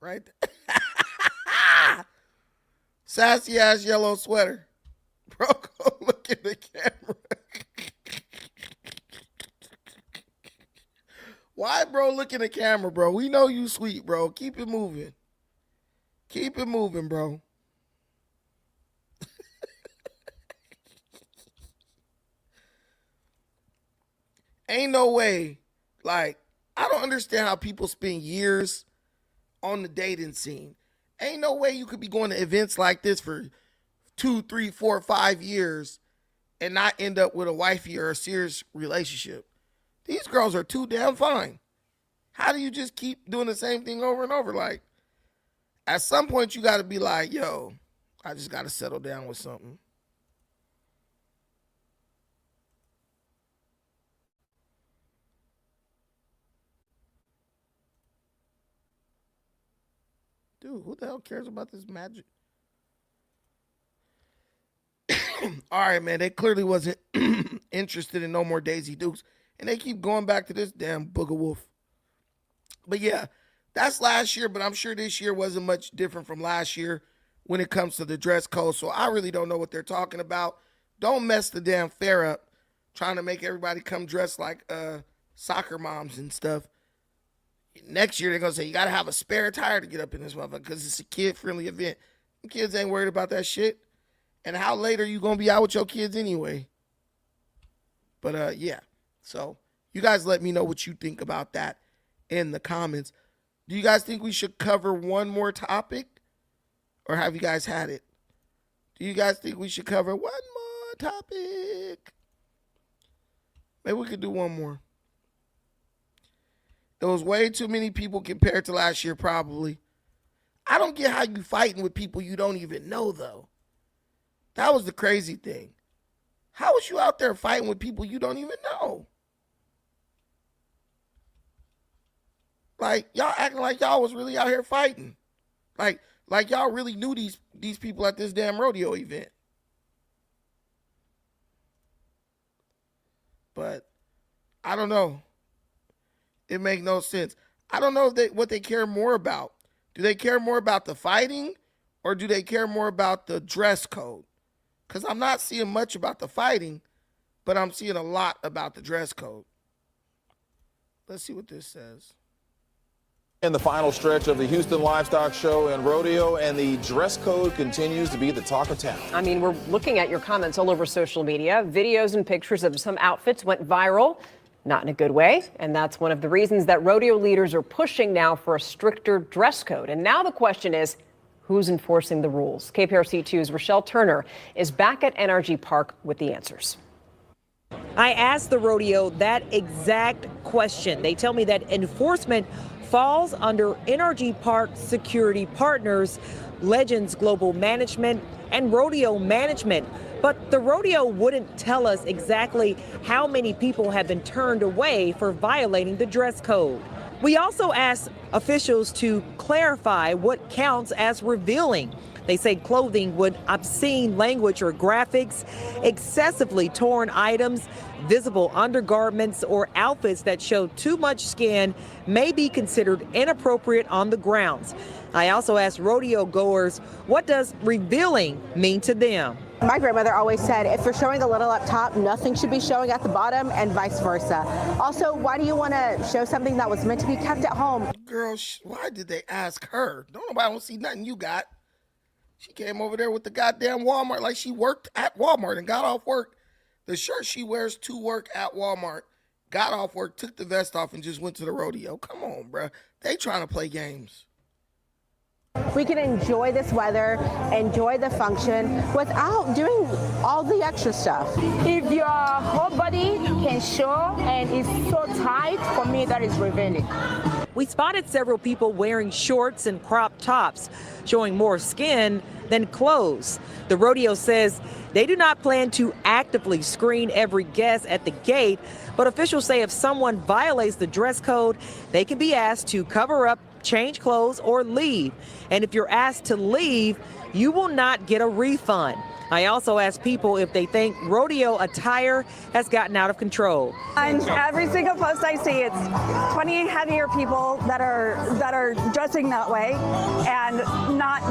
Right there. Sassy ass yellow sweater. Bro, go look at the camera. Why, bro, look in the camera, bro? We know you sweet, bro. Keep it moving. Keep it moving, bro. Ain't no way. Like, I don't understand how people spend years on the dating scene. Ain't no way you could be going to events like this for 2, 3, 4, 5 years and not end up with a wifey or a serious relationship. These girls are too damn fine. How do you just keep doing the same thing over and over? Like, at some point you got to be like, yo, I just got to settle down with something. Dude, who the hell cares about this magic? All right, man, they clearly wasn't interested in no more Daisy Dukes. And they keep going back to this damn Booger Wolf. But yeah, that's last year, but I'm sure this year wasn't much different from last year when it comes to the dress code. So I really don't know what they're talking about. Don't mess the damn fair up trying to make everybody come dressed like soccer moms and stuff. Next year, they're going to say, you got to have a spare tire to get up in this motherfucker because it's a kid-friendly event. Kids ain't worried about that shit. And how late are you going to be out with your kids anyway? But, yeah. So, you guys let me know what you think about that in the comments. Do you guys think we should cover one more topic? Or have you guys had it? Do you guys think we should cover one more topic? Maybe we could do one more. There was way too many people compared to last year, probably. I don't get how you fighting with people you don't even know, though. That was the crazy thing. How was you out there fighting with people you don't even know? Like, y'all acting like y'all was really out here fighting. Like y'all really knew these people at this damn rodeo event. But I don't know. It makes no sense. I don't know what they care more about. Do they care more about the fighting or do they care more about the dress code? Because I'm not seeing much about the fighting, but I'm seeing a lot about the dress code. Let's see what this says. In the final stretch of the Houston Livestock Show and Rodeo, and the dress code continues to be the talk of town. I mean, we're looking at your comments all over social media. Videos and pictures of some outfits went viral, not in a good way. And that's one of the reasons that rodeo leaders are pushing now for a stricter dress code. And now the question is, who's enforcing the rules? KPRC2's Rochelle Turner is back at NRG Park with the answers. I asked the rodeo that exact question. They tell me that enforcement falls under NRG Park Security Partners, Legends Global Management, and Rodeo Management. But the rodeo wouldn't tell us exactly how many people have been turned away for violating the dress code. We also asked officials to clarify what counts as revealing. They say clothing with obscene language or graphics, excessively torn items, visible undergarments, or outfits that show too much skin may be considered inappropriate on the grounds. I also asked rodeo goers, what does revealing mean to them? My grandmother always said, if you're showing a little up top, nothing should be showing at the bottom, and vice versa. Also, why do you want to show something that was meant to be kept at home? Girl, why did they ask her? Nobody see nothing you got. She came over there with the goddamn Walmart like she worked at Walmart and got off work. The shirt she wears to work at Walmart, got off work, took the vest off, and just went to the rodeo. Come on, bruh. They trying to play games. We can enjoy this weather, enjoy the function without doing all the extra stuff. If your whole body can show and it's so tight, for me that is revealing. We spotted several people wearing shorts and crop tops, showing more skin than clothes. The rodeo says they do not plan to actively screen every guest at the gate, but officials say if someone violates the dress code, they can be asked to cover up, change clothes, or leave. And if you're asked to leave, you will not get a refund. I also asked people if they think rodeo attire has gotten out of control. On every single post I see, it's 20 heavier people that are dressing that way, and not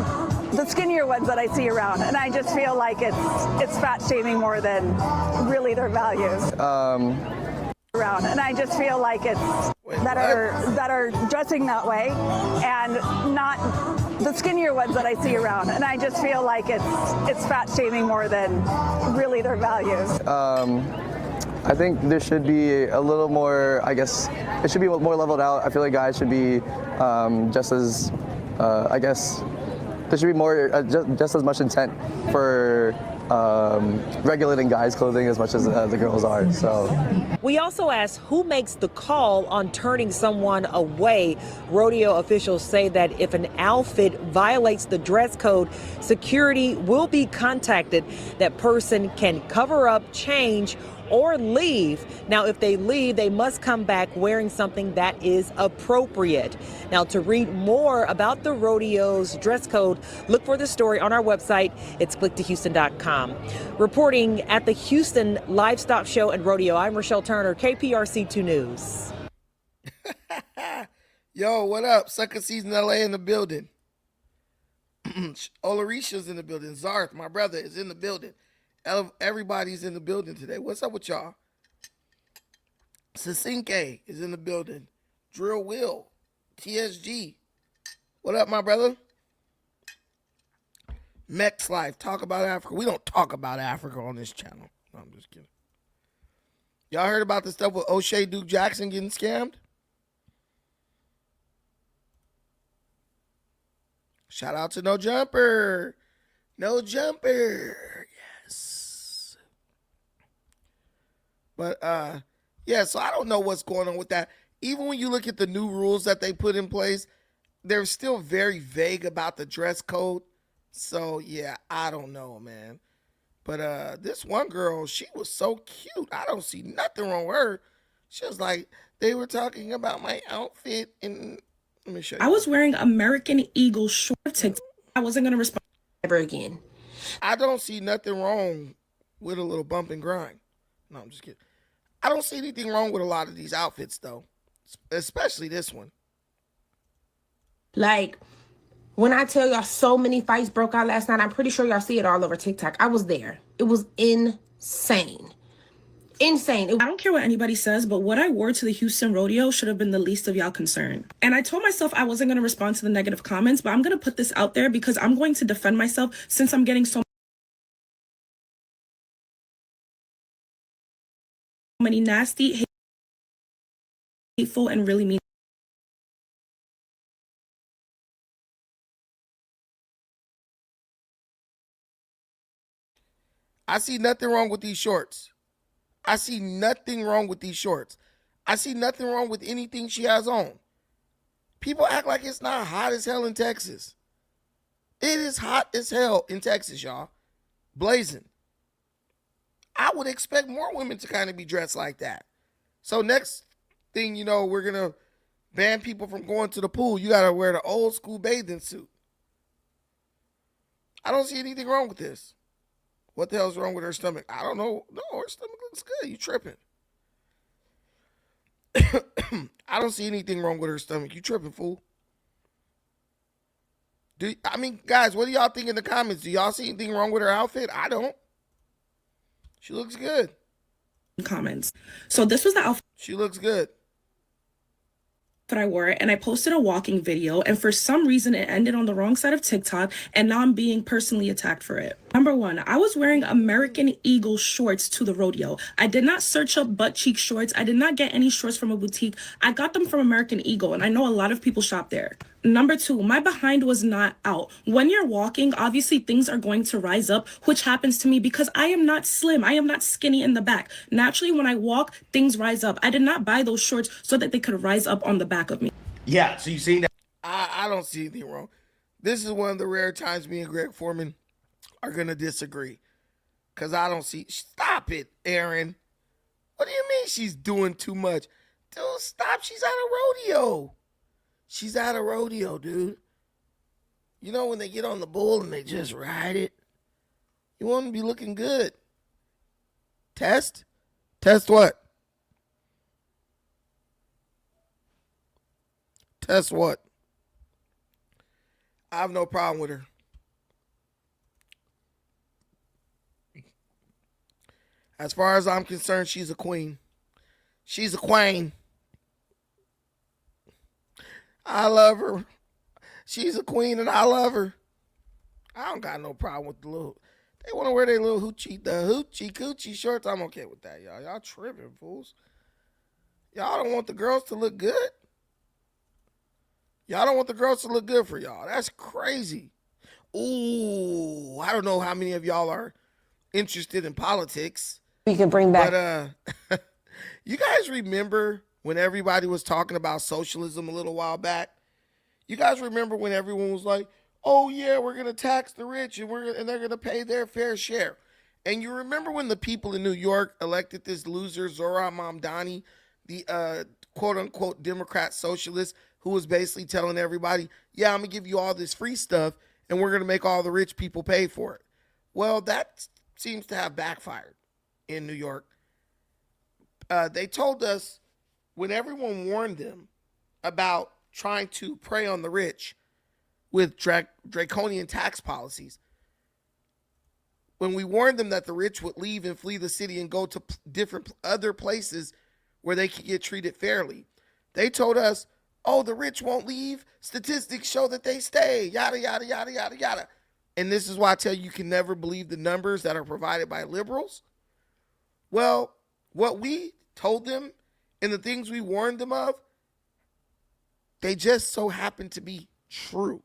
the skinnier ones that I see around. And I just feel like it's fat shaming more than really their values. Around, and I just feel like it's that are dressing that way, and not the skinnier ones that I see around. And I just feel like it's fat shaming more than really their values. I think there should be a little more, I guess, it should be more leveled out. I feel like guys should be just as, I guess, there should be more, just as much intent for regulating guys' clothing as much as the girls are. So we also asked who makes the call on turning someone away. Rodeo officials say that if an outfit violates the dress code, security will be contacted. That person can cover up, change, or leave. Now, if they leave, they must come back wearing something that is appropriate. Now, to read more about the rodeo's dress code, look for the story on our website. It's clicktohouston.com. Reporting at the Houston Livestock Show and Rodeo, I'm Rochelle Turner, KPRC2 News. Yo, what up? Sucker Season LA in the building. Olarisha's in the building. Zarth, my brother, is in the building. Everybody's in the building today. What's up with y'all? Sasinke is in the building. Drill Will, TSG. What up, my brother? Mex Life, talk about Africa. We don't talk about Africa on this channel. No, I'm just kidding. Y'all heard about the stuff with O'Shea Duke Jackson getting scammed? Shout out to No Jumper. No Jumper. Yes. But yeah, so I don't know what's going on with that. Even when you look at the new rules that they put in place, they're still very vague about the dress code. So yeah, I don't know, man. But this one girl, she was so cute. I don't see nothing wrong with her. She was like, they were talking about my outfit, and let me show you. I was wearing American Eagle shorts. I wasn't gonna respond ever again. I don't see nothing wrong with a little bump and grind. No, I'm just kidding. I don't see anything wrong with a lot of these outfits, though, especially this one. Like, when I tell y'all so many fights broke out last night, I'm pretty sure y'all see it all over TikTok. I was there. It was insane. Insane. I don't care what anybody says, but what I wore to the Houston rodeo should have been the least of y'all concern. And I told myself I wasn't going to respond to the negative comments, but I'm going to put this out there because I'm going to defend myself since I'm getting so many nasty, hateful, and really mean. I see nothing wrong with these shorts. I see nothing wrong with these shorts. I see nothing wrong with anything she has on. People act like it's not hot as hell in Texas. It is hot as hell in Texas, y'all. Blazing. I would expect more women to kind of be dressed like that. So next thing you know, we're going to ban people from going to the pool. You got to wear the old school bathing suit. I don't see anything wrong with this. What the hell's wrong with her stomach? I don't know. No, her stomach looks good. You tripping. I don't see anything wrong with her stomach. You tripping, fool. Guys, what do y'all think in the comments? Do y'all see anything wrong with her outfit? I don't. She looks good. Comments. So this was the outfit. She looks good. That I wore, and I posted a walking video, and for some reason it ended on the wrong side of TikTok, and now I'm being personally attacked for it. Number one, I was wearing American Eagle shorts to the rodeo. I did not search up butt cheek shorts. I did not get any shorts from a boutique. I got them from American Eagle, and I know a lot of people shop there. Number two, my behind was not out. When you're walking, obviously things are going to rise up, which happens to me because I am not slim. I am not skinny in the back. Naturally, when I walk, things rise up. I did not buy those shorts so that they could rise up on the back of me. Yeah, so you see that? I don't see anything wrong. This is one of the rare times me and Greg Foreman are going to disagree. Because I don't see... Stop it, Aaron. What do you mean she's doing too much? Dude, stop. She's at a rodeo. She's at a rodeo, dude. You know when they get on the bull and they just ride it? You want to be looking good. Test? Test what? Test what? I have no problem with her. As far as I'm concerned, she's a queen. She's a queen. I love her. She's a queen and I love her. I don't got no problem with the little... They want to wear their little hoochie coochie shorts. I'm okay with that, y'all. Y'all tripping, fools. Y'all don't want the girls to look good. Y'all don't want the girls to look good for y'all. That's crazy. Ooh, I don't know how many of y'all are interested in politics. We can bring back... But you guys remember when everybody was talking about socialism a little while back? You guys remember when everyone was like, oh yeah, we're going to tax the rich and they're going to pay their fair share. And you remember when the people in New York elected this loser, Zohran Mamdani, the quote unquote Democrat socialist, who was basically telling everybody, yeah, I'm going to give you all this free stuff and we're going to make all the rich people pay for it. Well, that seems to have backfired in New York. They told us when everyone warned them about trying to prey on the rich with draconian tax policies, when we warned them that the rich would leave and flee the city and go to different other places where they could get treated fairly, they told us, oh, the rich won't leave. Statistics show that they stay, yada, yada, yada, yada, yada. And this is why I tell you can never believe the numbers that are provided by liberals. Well, what we told them and the things we warned them of, they just so happen to be true.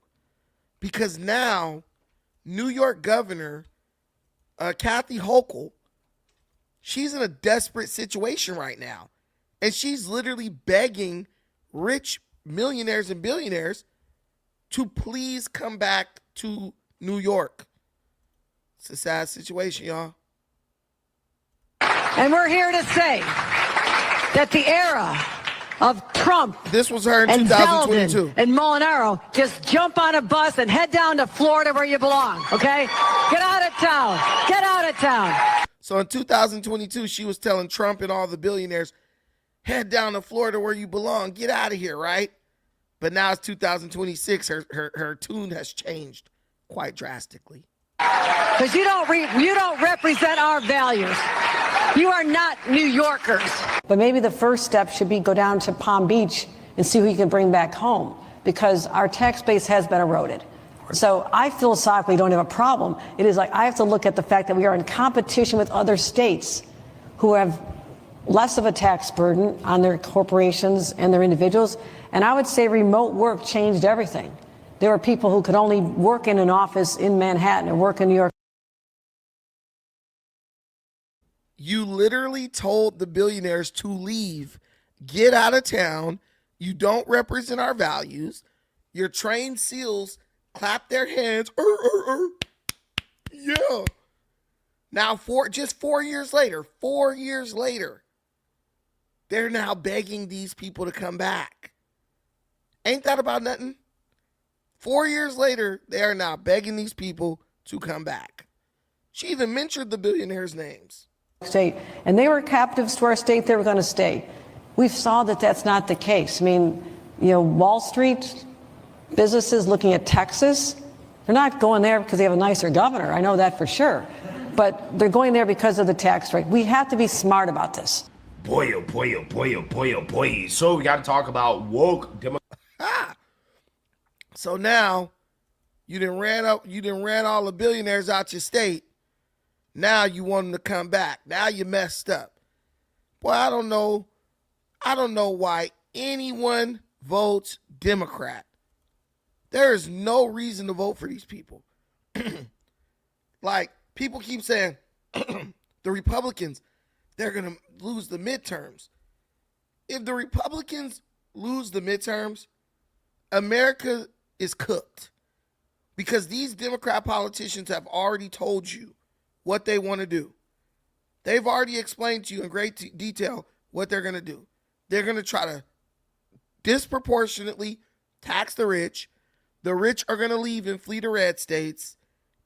because now New York Governor Kathy Hochul, she's in a desperate situation right now. And she's literally begging rich millionaires and billionaires to please come back to New York. It's a sad situation, y'all. And we're here to say that the era of Trump, this was her in and 2022, Zeldin and Molinaro, just jump on a bus and head down to Florida where you belong, okay? Get out of town. Get out of town. So in 2022, she was telling Trump and all the billionaires, head down to Florida where you belong. Get out of here, right? But now it's 2026. Her tune has changed quite drastically. Because you don't represent our values. You are not New Yorkers. But maybe the first step should be go down to Palm Beach and see who you can bring back home, because our tax base has been eroded. So I philosophically don't have a problem. It is like I have to look at the fact that we are in competition with other states who have less of a tax burden on their corporations and their individuals. And I would say remote work changed everything. There were people who could only work in an office in Manhattan or work in New York. You literally told the billionaires to leave, get out of town. You don't represent our values. Your trained SEALs clap their hands. Yeah. Now, just 4 years later, they're now begging these people to come back. Ain't that about nothing? 4 years later, they are now begging these people to come back. She even mentioned the billionaires' names. State, and they were captives to our state. They were going to stay. We saw that that's not the case. I mean, Wall Street businesses looking at Texas, they're not going there because they have a nicer governor. I know that for sure. But they're going there because of the tax rate. We have to be smart about this. Boy, oh boy, oh boy, oh boy, oh boy. So we got to talk about woke So now you done ran all the billionaires out your state. Now you want them to come back. Now you messed up. Boy, I don't know why anyone votes Democrat. There is no reason to vote for these people. Like, people keep saying the Republicans, they're going to lose the midterms. If the Republicans lose the midterms, America is cooked. Because these Democrat politicians have already told you what they want to do. They've already explained to you in great detail what they're going to do. They're going to try to disproportionately tax the rich. The rich are going to leave and flee to red states,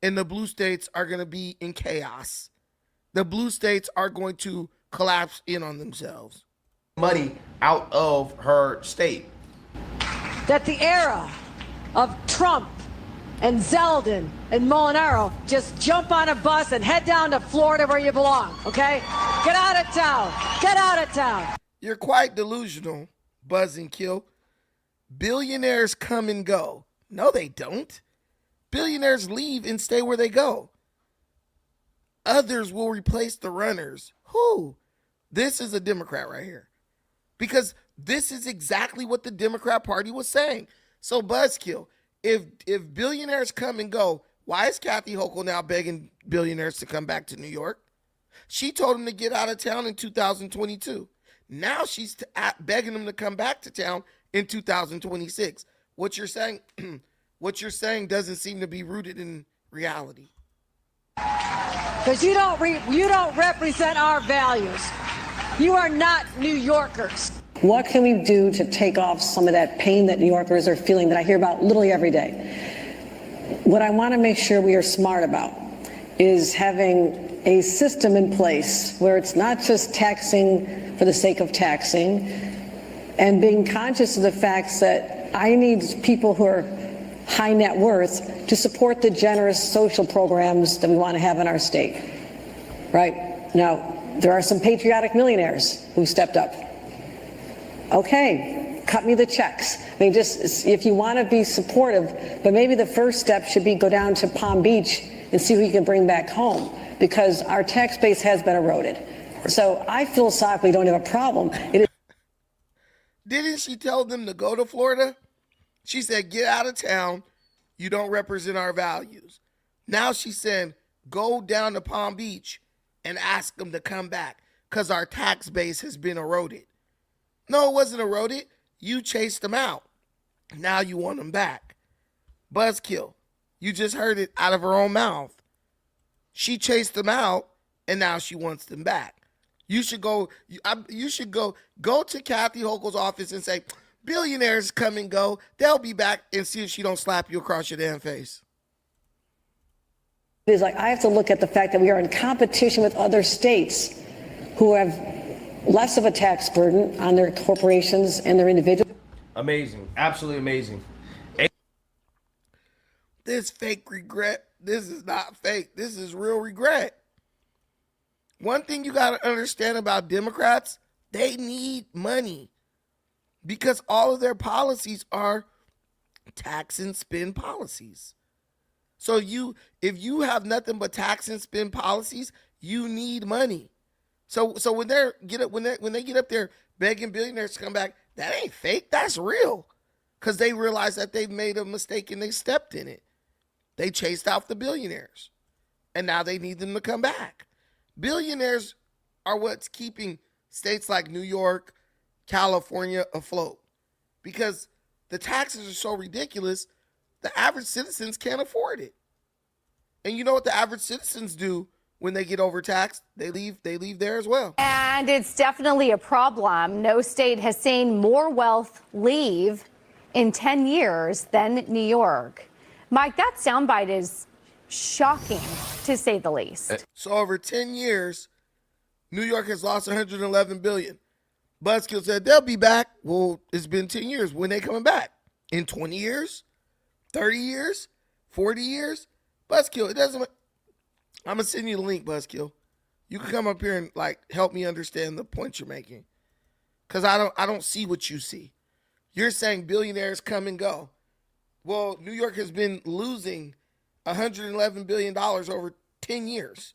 and the blue states are going to be in chaos. The blue states are going to collapse in on themselves. money out of her state. That the era of Trump and Zeldin and Molinaro, just jump on a bus and head down to Florida where you belong, okay? Get out of town. Get out of town. You're quite delusional, Buzz and Kill. Billionaires come and go. No, they don't. Billionaires leave and stay where they go. Others will replace the runners. Who? This is a Democrat right here. Because this is exactly what the Democrat Party was saying. So, Buzzkill, if billionaires come and go, why is Kathy Hochul now begging billionaires to come back to New York? She told them to get out of town in 2022. Now she's begging them to come back to town in 2026. What you're saying doesn't seem to be rooted in reality. Because you don't represent our values. You are not New Yorkers. What can we do to take off some of that pain that New Yorkers are feeling that I hear about literally every day? What I want to make sure we are smart about is having a system in place where it's not just taxing for the sake of taxing, and being conscious of the facts that I need people who are high net worth to support the generous social programs that we want to have in our state. Right? Now, there are some patriotic millionaires who stepped up. Okay, cut me the checks. I mean, just if you want to be supportive, but maybe the first step should be go down to Palm Beach and see who you can bring back home, because our tax base has been eroded. So I philosophically don't have a problem. Didn't she tell them to go to Florida? She said, get out of town. you don't represent our values. Now she's saying, go down to Palm Beach and ask them to come back because our tax base has been eroded. No, it wasn't eroded. You chased them out. Now you want them back. Buzzkill. You just heard it out of her own mouth. She chased them out, and now she wants them back. You should go to Kathy Hochul's office and say, billionaires come and go. They'll be back, and see if she don't slap you across your damn face. It's like I have to look at the fact that we are in competition with other states who have less of a tax burden on their corporations and their individuals. Amazing. Absolutely amazing. This fake regret, this is not fake. This is real regret. One thing you got to understand about Democrats, they need money because all of their policies are tax and spend policies. So if you have nothing but tax and spend policies, you need money. So when they get up there begging billionaires to come back, that ain't fake. That's real, because they realize that they've made a mistake and they stepped in it. They chased out the billionaires, and now they need them to come back. Billionaires are what's keeping states like New York, California afloat, because the taxes are so ridiculous, the average citizens can't afford it. And you know what the average citizens do when they get overtaxed? They leave there as well. And it's definitely a problem. No state has seen more wealth leave in 10 years than New York. Mike, that soundbite is shocking, to say the least. So over 10 years, New York has lost $111 billion. Buzzkill said they'll be back. Well, it's been 10 years. When they coming back? In 20 years? 30 years? 40 years? Buzzkill, it doesn't. I'm gonna send you the link, Buzzkill. You can come up here and help me understand the point you're making, because I don't see what you see. You're saying billionaires come and go. Well, New York has been losing $111 billion over 10 years.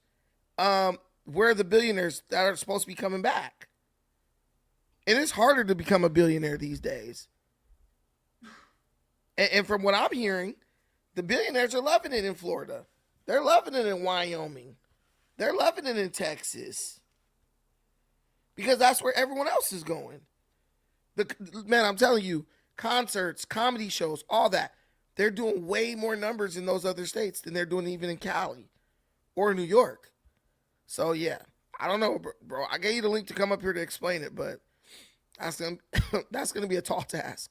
Where are the billionaires that are supposed to be coming back? And it's harder to become a billionaire these days. And from what I'm hearing, the billionaires are loving it in Florida. They're loving it in Wyoming. They're loving it in Texas. Because that's where everyone else is going. Man, I'm telling you, concerts, comedy shows, all that, they're doing way more numbers in those other states than they're doing even in Cali or New York. So, yeah, I don't know, bro. I gave you the link to come up here to explain it, but that's gonna be a tall task.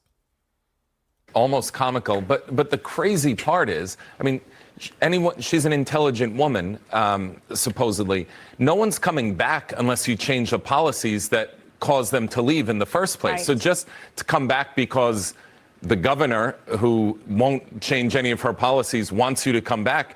Almost comical, but the crazy part is, I mean, she's an intelligent woman, supposedly. No one's coming back unless you change the policies that cause them to leave in the first place. Right. So just to come back because the governor, who won't change any of her policies, wants you to come back,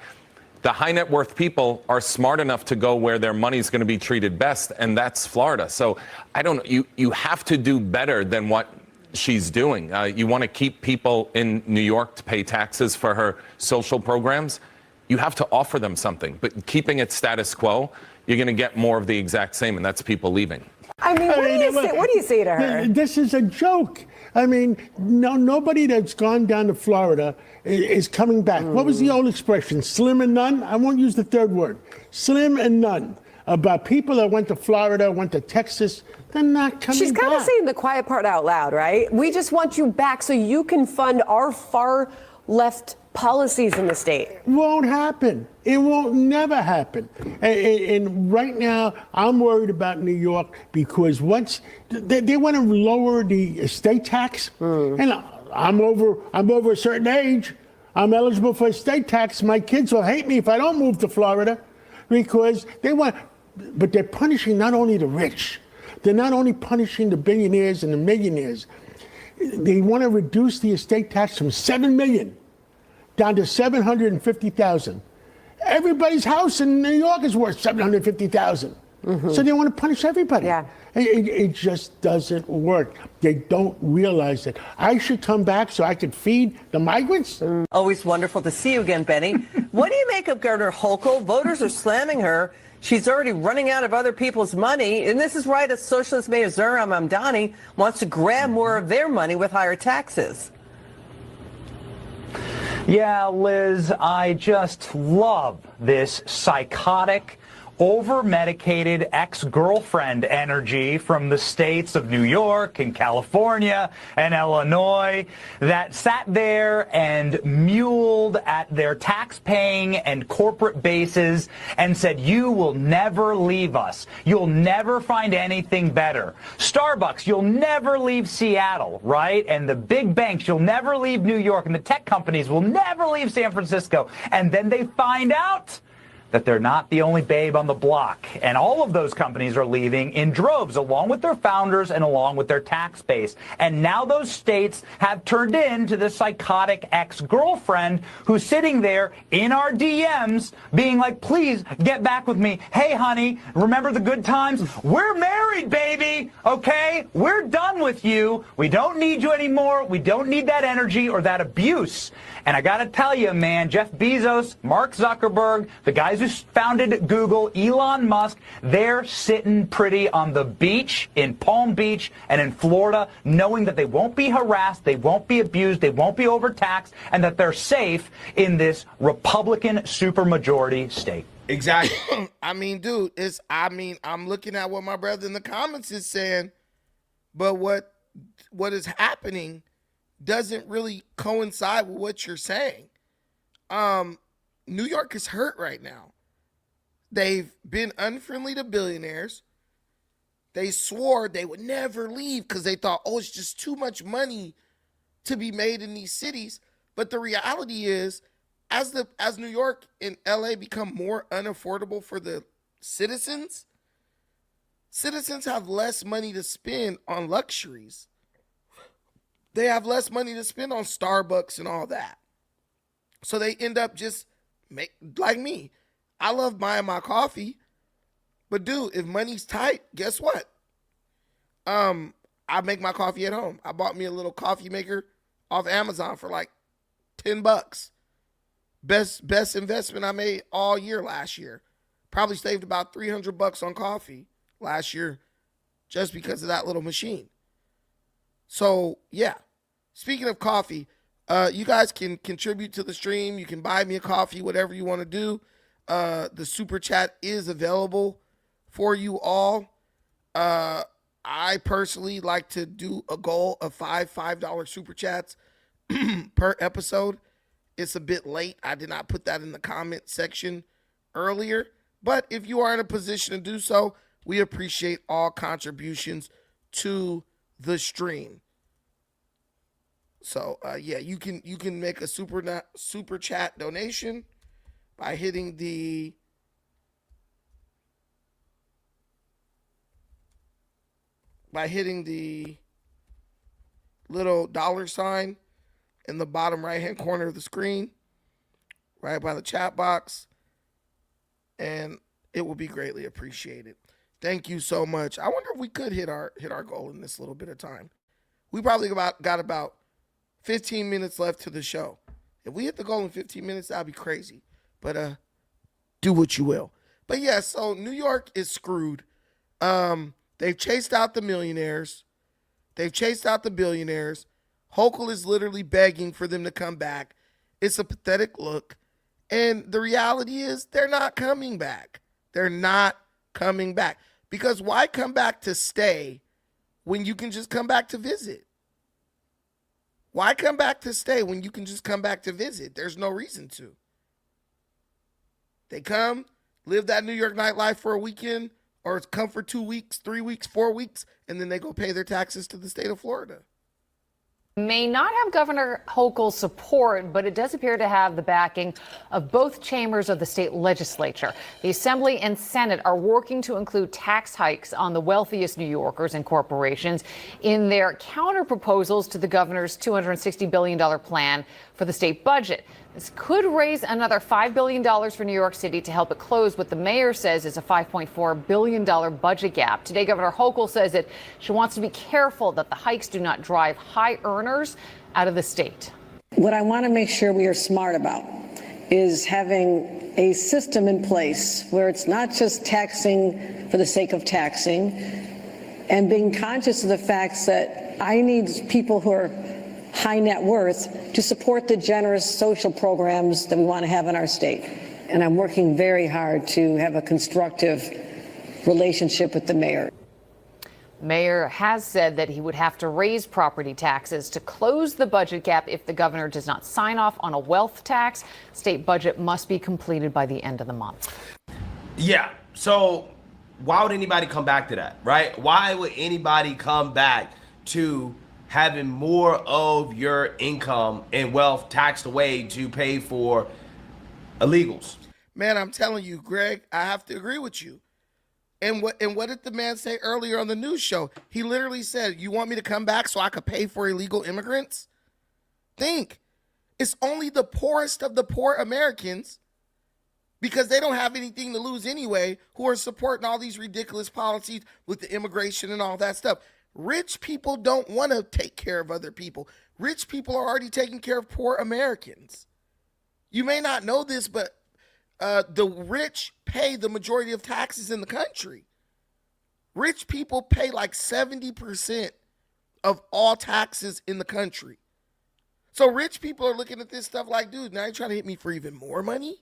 the high net worth people are smart enough to go where their money's going to be treated best, and that's Florida. So I don't know, you have to do better than what she's doing. You want to keep people in New York to pay taxes for her social programs, you have to offer them something. But keeping it status quo, you're going to get more of the exact same, and that's people leaving. I mean, what do you say to her? This is a joke. I mean, nobody that's gone down to Florida is coming back. What was the old expression? Slim and none? I won't use the third word. Slim and none. About people that went to Florida, went to Texas, they're not coming back. She's kind of saying the quiet part out loud, right? We just want you back so you can fund our far left policies in the state. Won't happen. It won't never happen. And right now, I'm worried about New York because once they want to lower the estate tax, and I'm over a certain age. I'm eligible for estate tax. My kids will hate me if I don't move to Florida because they want. But they're punishing not only the rich, they're not only punishing the billionaires and the millionaires. They want to reduce the estate tax from $7 million down to $750,000. Everybody's house in New York is worth $750,000. So they want to punish everybody. Yeah. It just doesn't work. They don't realize that. I should come back so I could feed the migrants. Always wonderful to see you again, Benny. What do you make of Governor Hochul? Voters are slamming her. She's already running out of other people's money. And this is right as Socialist Mayor Zohran Mamdani wants to grab more of their money with higher taxes. Yeah, Liz, I just love this psychotic, over-medicated ex-girlfriend energy from the states of New York and California and Illinois that sat there and muled at their tax-paying and corporate bases and said, you will never leave us. You'll never find anything better. Starbucks, you'll never leave Seattle, right? And the big banks, you'll never leave New York. And the tech companies will never leave San Francisco. And then they find out that they're not the only babe on the block. And all of those companies are leaving in droves, along with their founders and along with their tax base. And now those states have turned into the psychotic ex-girlfriend who's sitting there in our DMs being like, please get back with me. Hey, honey, remember the good times? We're married, baby, okay? We're done with you. We don't need you anymore. We don't need that energy or that abuse. And I got to tell you, man, Jeff Bezos, Mark Zuckerberg, the guys who founded Google, Elon Musk, they're sitting pretty on the beach in Palm Beach and in Florida, knowing that they won't be harassed, they won't be abused, they won't be overtaxed, and that they're safe in this Republican supermajority state. Exactly. I mean, dude, I'm looking at what my brother in the comments is saying, but what is happening doesn't really coincide with what you're saying. New York is hurt right now. They've been unfriendly to billionaires. They swore they would never leave because they thought, oh, it's just too much money to be made in these cities. But the reality is, as New York and LA become more unaffordable for the citizens have less money to spend on luxuries. They have less money to spend on Starbucks and all that. So they end up just like me. I love buying my coffee, but dude, if money's tight, guess what? I make my coffee at home. I bought me a little coffee maker off Amazon for like $10. Best investment I made all year last year. Probably saved about $300 on coffee last year just because of that little machine. So, yeah. Speaking of coffee, you guys can contribute to the stream. You can buy me a coffee, whatever you want to do. The super chat is available for you all. I personally like to do a goal of $5 super chats per episode. It's a bit late. I did not put that in the comment section earlier. But if you are in a position to do so, we appreciate all contributions to the stream. So, yeah, you can make a super chat donation by hitting the little $ in the bottom right-hand corner of the screen, right by the chat box, and it will be greatly appreciated. Thank you so much. I wonder if we could hit our goal in this little bit of time. We probably got about 15 minutes left to the show. If we hit the goal in 15 minutes, that'd be crazy. But do what you will. But yeah, so New York is screwed. They've chased out the millionaires. They've chased out the billionaires. Hochul is literally begging for them to come back. It's a pathetic look. And the reality is they're not coming back. They're not coming back. Because why come back to stay when you can just come back to visit? Why come back to stay when you can just come back to visit? There's no reason to. They come, live that New York nightlife for a weekend, or come for 2 weeks, 3 weeks, 4 weeks, and then they go pay their taxes to the state of Florida. May not have Governor Hochul's support, but it does appear to have the backing of both chambers of the state legislature. The Assembly and Senate are working to include tax hikes on the wealthiest New Yorkers and corporations in their counter proposals to the governor's $260 billion plan for the state budget. This could raise another $5 billion for New York City to help it close what the mayor says is a $5.4 billion budget gap. Today, Governor Hochul says that she wants to be careful that the hikes do not drive high earners out of the state. What I want to make sure we are smart about is having a system in place where it's not just taxing for the sake of taxing, and being conscious of the facts that I need people who are high net worth to support the generous social programs that we want to have in our state. And I'm working very hard to have a constructive relationship with the mayor. Mayor has said that he would have to raise property taxes to close the budget gap if the governor does not sign off on a wealth tax. State budget must be completed by the end of the month. Yeah. So why would anybody come back to that, right? Why would anybody come back to having more of your income and wealth taxed away to pay for illegals? Man, I'm telling you, Greg, I have to agree with you. And what did the man say earlier on the news show? He literally said, you want me to come back so I could pay for illegal immigrants? Think. It's only the poorest of the poor Americans, because they don't have anything to lose anyway, who are supporting all these ridiculous policies with the immigration and all that stuff. Rich people don't want to take care of other people. Rich people are already taking care of poor Americans. You may not know this, but the rich pay the majority of taxes in the country. Rich people pay like 70% of all taxes in the country. So rich people are looking at this stuff like, dude, now you're trying to hit me for even more money?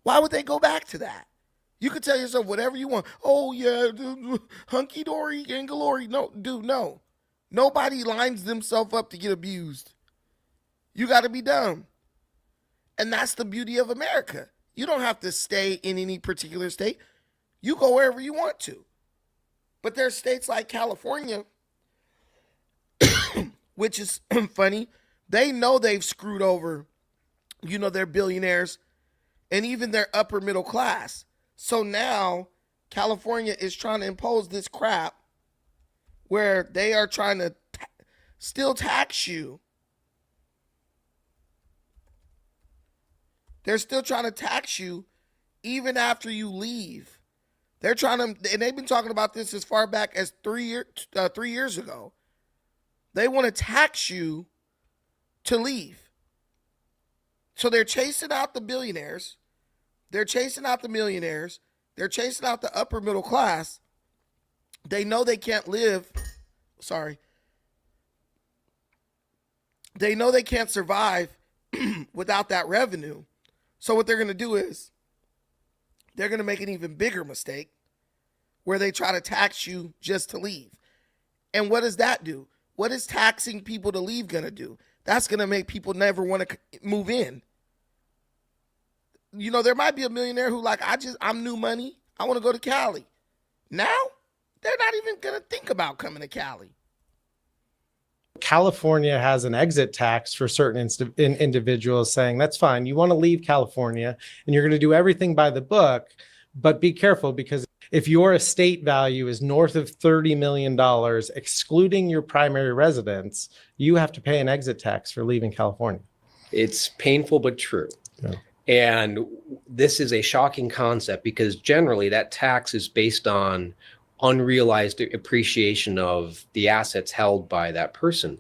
Why would they go back to that? You could tell yourself whatever you want. Oh, yeah, hunky-dory and glory. No, dude, no. Nobody lines themselves up to get abused. You got to be dumb. And that's the beauty of America. You don't have to stay in any particular state. You go wherever you want to. But there's states like California, which is funny. They know they've screwed over, their billionaires and even their upper middle class. So now California is trying to impose this crap where they are trying to still tax you. They're still trying to tax you even after you leave. They're trying to, and they've been talking about this as far back as 3 years ago. They want to tax you to leave. So they're chasing out the billionaires. They're chasing out the millionaires. They're chasing out the upper middle class. They know they can't live. They know they can't survive without that revenue. So what they're going to do is they're going to make an even bigger mistake where they try to tax you just to leave. And what does that do? What is taxing people to leave going to do? That's going to make people never want to move in. There might be a millionaire who I'm new money. I want to go to Cali. Now, they're not even going to think about coming to Cali. California has an exit tax for certain individuals, saying that's fine. You want to leave California and you're going to do everything by the book, but be careful, because if your estate value is north of $30 million, excluding your primary residence, you have to pay an exit tax for leaving California. It's painful but true. Yeah. And this is a shocking concept because generally that tax is based on unrealized appreciation of the assets held by that person.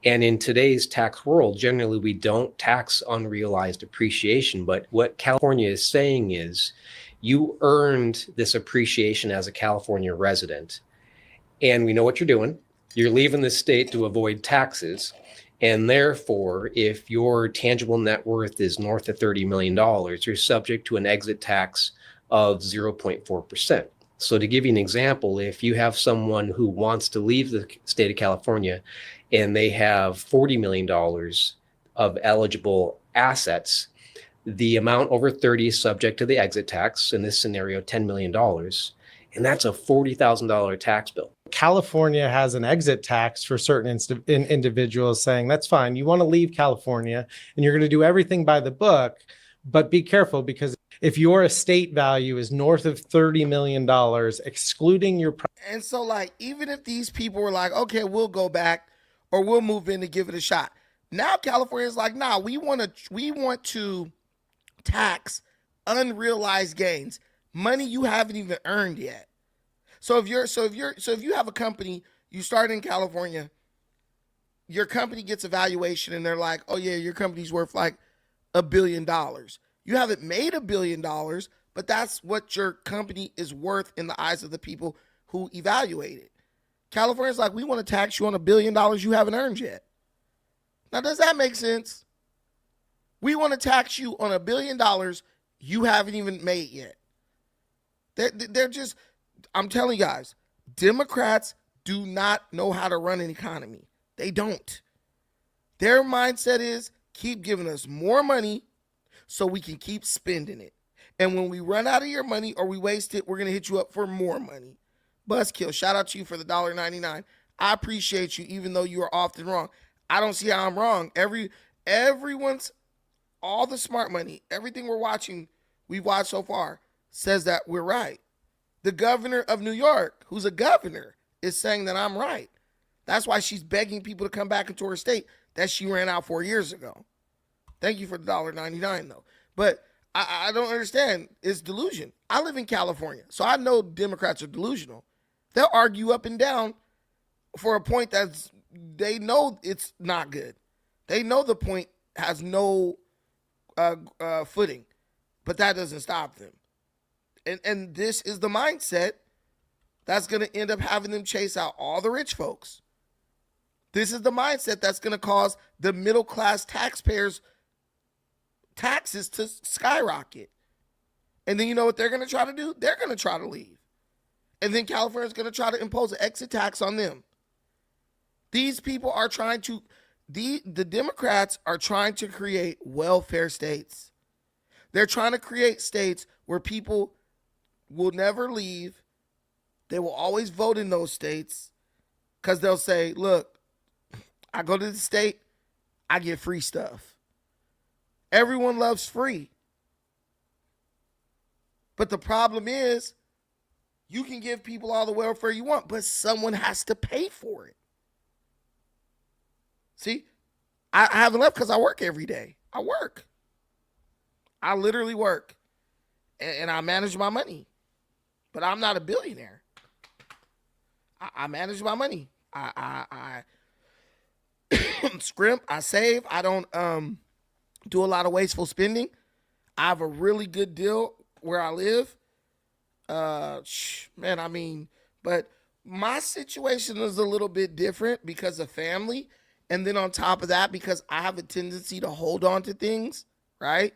And in today's tax world, generally we don't tax unrealized appreciation. But what California is saying is you earned this appreciation as a California resident. And we know what you're doing. You're leaving the state to avoid taxes. And therefore, if your tangible net worth is north of $30 million, you're subject to an exit tax of 0.4%. So to give you an example, if you have someone who wants to leave the state of California and they have $40 million of eligible assets, the amount over 30 is subject to the exit tax, in this scenario, $10 million. And that's a $40,000 tax bill. California has an exit tax for certain individuals, saying that's fine. You want to leave California and you're going to do everything by the book, but be careful, because if your estate value is north of $30 million, excluding your... And so even if these people were like, okay, we'll go back or we'll move in to give it a shot. Now California's like, nah, we want to tax unrealized gains, money you haven't even earned yet. So if you have a company, you start in California, your company gets a valuation and they're like, oh yeah, your company's worth like $1 billion. You haven't made $1 billion, but that's what your company is worth in the eyes of the people who evaluate it. California's like, we want to tax you on $1 billion you haven't earned yet. Now, does that make sense? We want to tax you on $1 billion you haven't even made yet. They're just, I'm telling you guys, Democrats do not know how to run an economy. They don't. Their mindset is keep giving us more money so we can keep spending it. And when we run out of your money or we waste it, we're going to hit you up for more money. Buzzkill, shout out to you for the $1.99. I appreciate you, even though you are often wrong. I don't see how I'm wrong. Everyone's, all the smart money, everything we've watched so far, says that we're right. The governor of New York, who's a governor, is saying that I'm right. That's why she's begging people to come back into her state that she ran out 4 years ago. Thank you for the $1.99, though. But I don't understand. It's delusion. I live in California, so I know Democrats are delusional. They'll argue up and down for a point that's, they know it's not good. They know the point has no footing, but that doesn't stop them. And this is the mindset that's going to end up having them chase out all the rich folks. This is the mindset that's going to cause the middle class taxpayers' taxes to skyrocket. And then you know what they're going to try to do? They're going to try to leave. And then California's going to try to impose an exit tax on them. These people are trying to, the Democrats are trying to create welfare states. They're trying to create states where people will never leave. They will always vote in those states because they'll say, look, I go to the state, I get free stuff. Everyone loves free. But the problem is, you can give people all the welfare you want, but someone has to pay for it. See, I haven't left because I work every day. I work. I literally work. And I manage my money. But I'm not a billionaire. I manage my money. I scrimp. I save. I don't do a lot of wasteful spending. I have a really good deal where I live. Man, I mean, but my situation is a little bit different because of family. And then on top of that, because I have a tendency to hold on to things, right?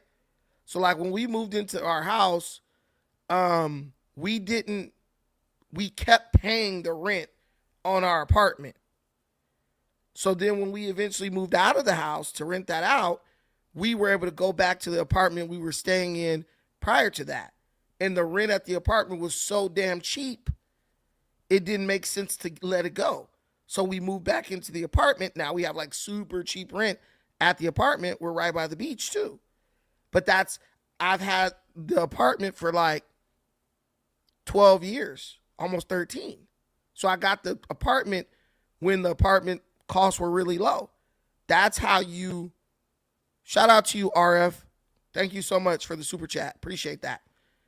So like when we moved into our house, we kept paying the rent on our apartment. So then when we eventually moved out of the house to rent that out, we were able to go back to the apartment we were staying in prior to that. And the rent at the apartment was so damn cheap, it didn't make sense to let it go. So we moved back into the apartment. Now we have like super cheap rent at the apartment. We're right by the beach too. But I've had the apartment for like 12 years, almost 13. So I got the apartment when the apartment costs were really low. That's how you, shout out to you, RF. Thank you so much for the super chat. Appreciate that.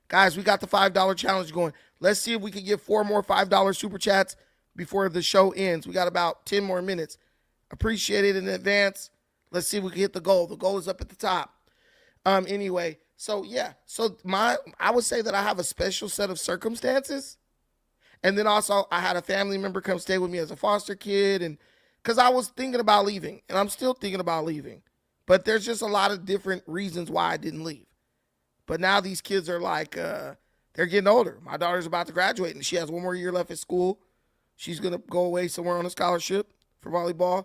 Guys, we got the $5 challenge going. Let's see if we can get 4 more $5 super chats before the show ends. We got about 10 more minutes. Appreciate it in advance. Let's see if we can hit the goal. The goal is up at the top. Anyway, so yeah. So I would say that I have a special set of circumstances. And then also I had a family member come stay with me as a foster kid, and because I was thinking about leaving, and I'm still thinking about leaving. But there's just a lot of different reasons why I didn't leave. But now these kids are like, they're getting older. My daughter's about to graduate, and she has 1 more year left at school. She's going to go away somewhere on a scholarship for volleyball.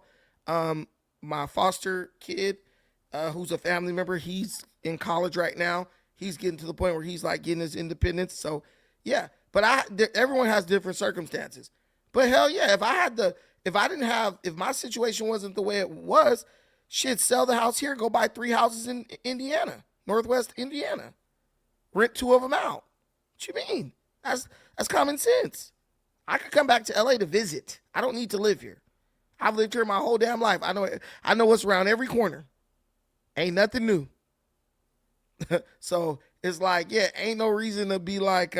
My foster kid, who's a family member, he's in college right now. He's getting to the point where he's like getting his independence. So, yeah. But everyone has different circumstances. But hell yeah, if my situation wasn't the way it was, shit, sell the house here, go buy 3 houses in Indiana, Northwest Indiana. Rent 2 of them out. What you mean? That's common sense. I could come back to LA to visit. I don't need to live here. I've lived here my whole damn life. I know what's around every corner. Ain't nothing new. So it's like, yeah, ain't no reason to be like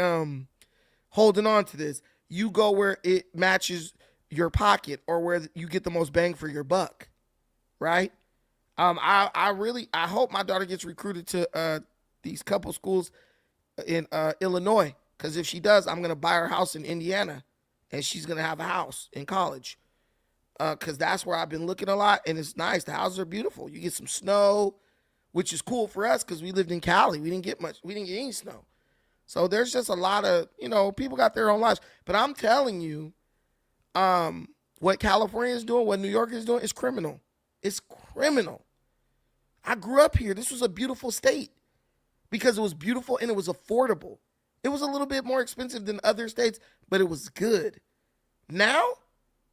holding on to this. You go where it matches your pocket or where you get the most bang for your buck, right? I hope my daughter gets recruited to these couple schools in Illinois, because if she does, I'm gonna buy her house in Indiana, and she's gonna have a house in college. because that's where I've been looking a lot, and it's nice. The houses are beautiful. You get some snow, which is cool for us because we lived in Cali. We didn't get any snow. So there's just a lot of, people got their own lives. But I'm telling you, what California is doing, what New York is doing, is criminal. It's criminal. I grew up here. This was a beautiful state because it was beautiful and it was affordable. It was a little bit more expensive than other states, but it was good. Now,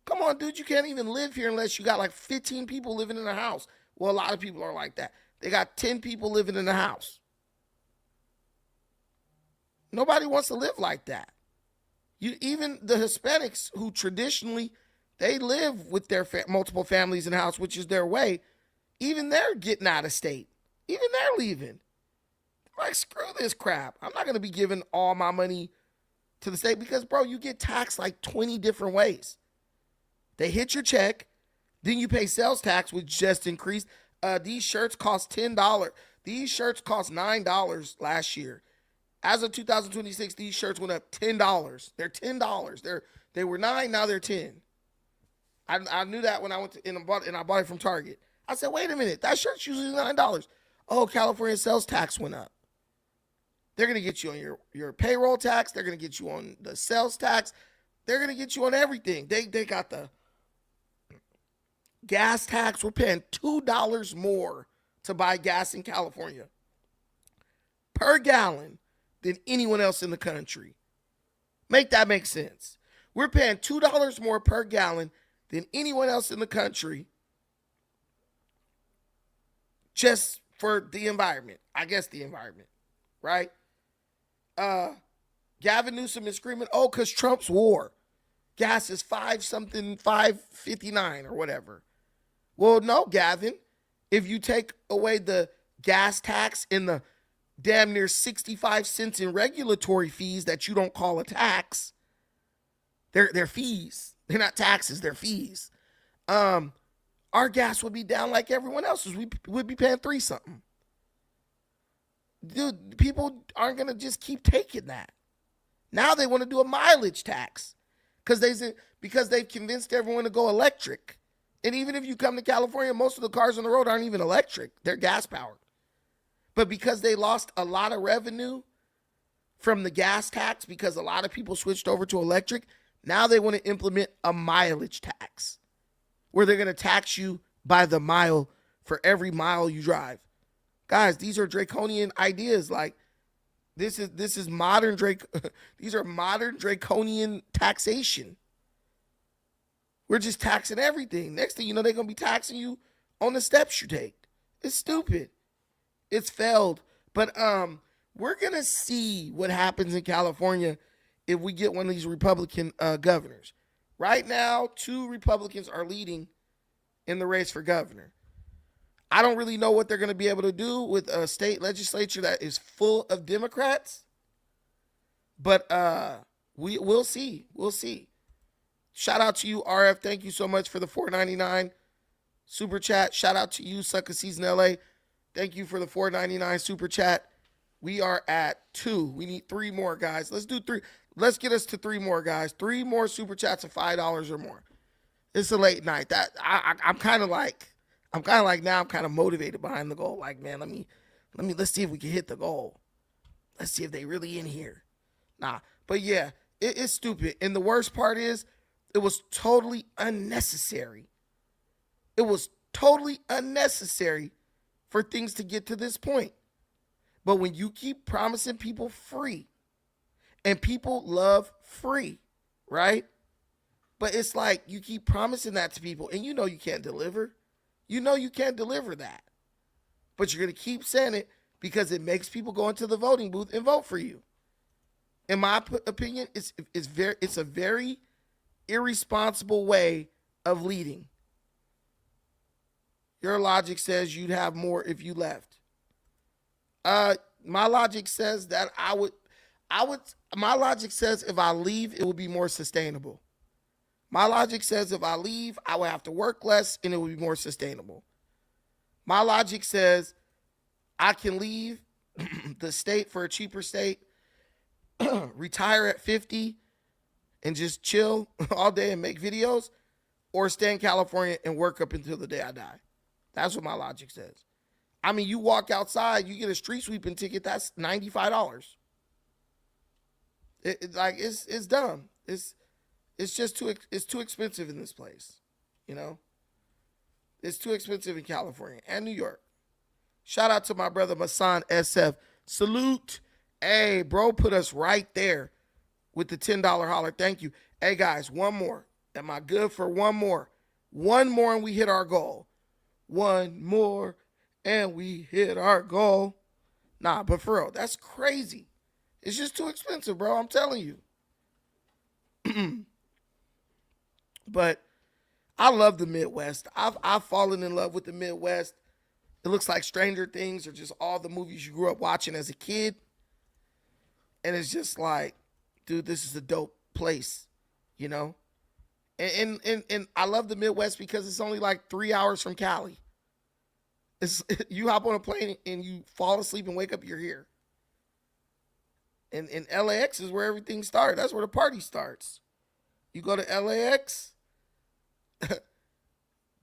come on, dude, you can't even live here unless you got like 15 people living in a house. Well, a lot of people are like that. They got 10 people living in a house. Nobody wants to live like that. Even the Hispanics who traditionally, they live with their multiple families in a house, which is their way. Even they're getting out of state. Even they're leaving. Like, screw this crap. I'm not going to be giving all my money to the state because, bro, you get taxed like 20 different ways. They hit your check. Then you pay sales tax, which just increased. These shirts cost $10. These shirts cost $9 last year. As of 2026, these shirts went up $10. They're $10. They were $9, now they're $10. I knew that when I went to and I bought it from Target. I said, wait a minute, that shirt's usually $9. Oh, California sales tax went up. They're going to get you on your payroll tax. They're going to get you on the sales tax. They're going to get you on everything. They got the gas tax. We're paying $2 more to buy gas in California per gallon than anyone else in the country. Make that make sense. We're paying $2 more per gallon than anyone else in the country just for the environment. I guess the environment, right? Gavin Newsom is screaming, oh, because Trump's war. Gas is $5.59 or whatever. Well, no, Gavin. If you take away the gas tax and the damn near 65 cents in regulatory fees that you don't call a tax, they're fees. They're not taxes, they're fees. Our gas would be down like everyone else's. We would be paying $3 something. Dude, people aren't going to just keep taking that. Now they want to do a mileage tax because they've convinced everyone to go electric. And even if you come to California, most of the cars on the road aren't even electric. They're gas powered. But because they lost a lot of revenue from the gas tax because a lot of people switched over to electric, now they want to implement a mileage tax where they're going to tax you by the mile for every mile you drive. Guys, these are draconian ideas. Like, this is modern these are modern draconian taxation. We're just taxing everything. Next thing you know, they're going to be taxing you on the steps you take. It's stupid. It's failed. But we're going to see what happens in California if we get one of these Republican governors. Right now, 2 Republicans are leading in the race for governor. I don't really know what they're going to be able to do with a state legislature that is full of Democrats. But we'll see. We'll see. Shout out to you, RF. Thank you so much for the $4.99 super chat. Shout out to you, Sucker Season LA. Thank you for the $4.99 super chat. We are at 2. We need 3 more, guys. Let's do 3. Let's get us to 3 more, guys. 3 more super chats of $5 or more. It's a late night. That I'm kind of like now I'm kind of motivated behind the goal. Like, man, let's see if we can hit the goal. Let's see if they really in here. Nah, but yeah, it's stupid. And the worst part is it was totally unnecessary. It was totally unnecessary for things to get to this point. But when you keep promising people free, and people love free, right? But it's like you keep promising that to people, and you know you can't deliver. You know you can't deliver that. But you're going to keep saying it because it makes people go into the voting booth and vote for you. In my opinion, it's a very irresponsible way of leading. Your logic says you'd have more if you left. My logic says that my logic says if I leave, it will be more sustainable. My logic says if I leave, I will have to work less and it will be more sustainable. My logic says I can leave the state for a cheaper state, retire at 50 and just chill all day and make videos, or stay in California and work up until the day I die. That's what my logic says. I mean, you walk outside, you get a street sweeping ticket, that's $95. It's dumb. It's just too expensive in this place, you know? It's too expensive in California and New York. Shout out to my brother Masan SF. Salute. Hey, bro, put us right there with the $10 holler. Thank you. Hey, guys, one more. Am I good for one more? One more and we hit our goal. One more and we hit our goal. Nah, but for real, that's crazy. It's just too expensive, bro. I'm telling you. But I love the Midwest. I've fallen in love with the Midwest. It looks like Stranger Things or just all the movies you grew up watching as a kid. And it's just like, dude, this is a dope place, you know? And I love the Midwest because it's only like 3 hours from Cali. You hop on a plane and you fall asleep and wake up, you're here. And LAX is where everything starts. That's where the party starts. You go to LAX,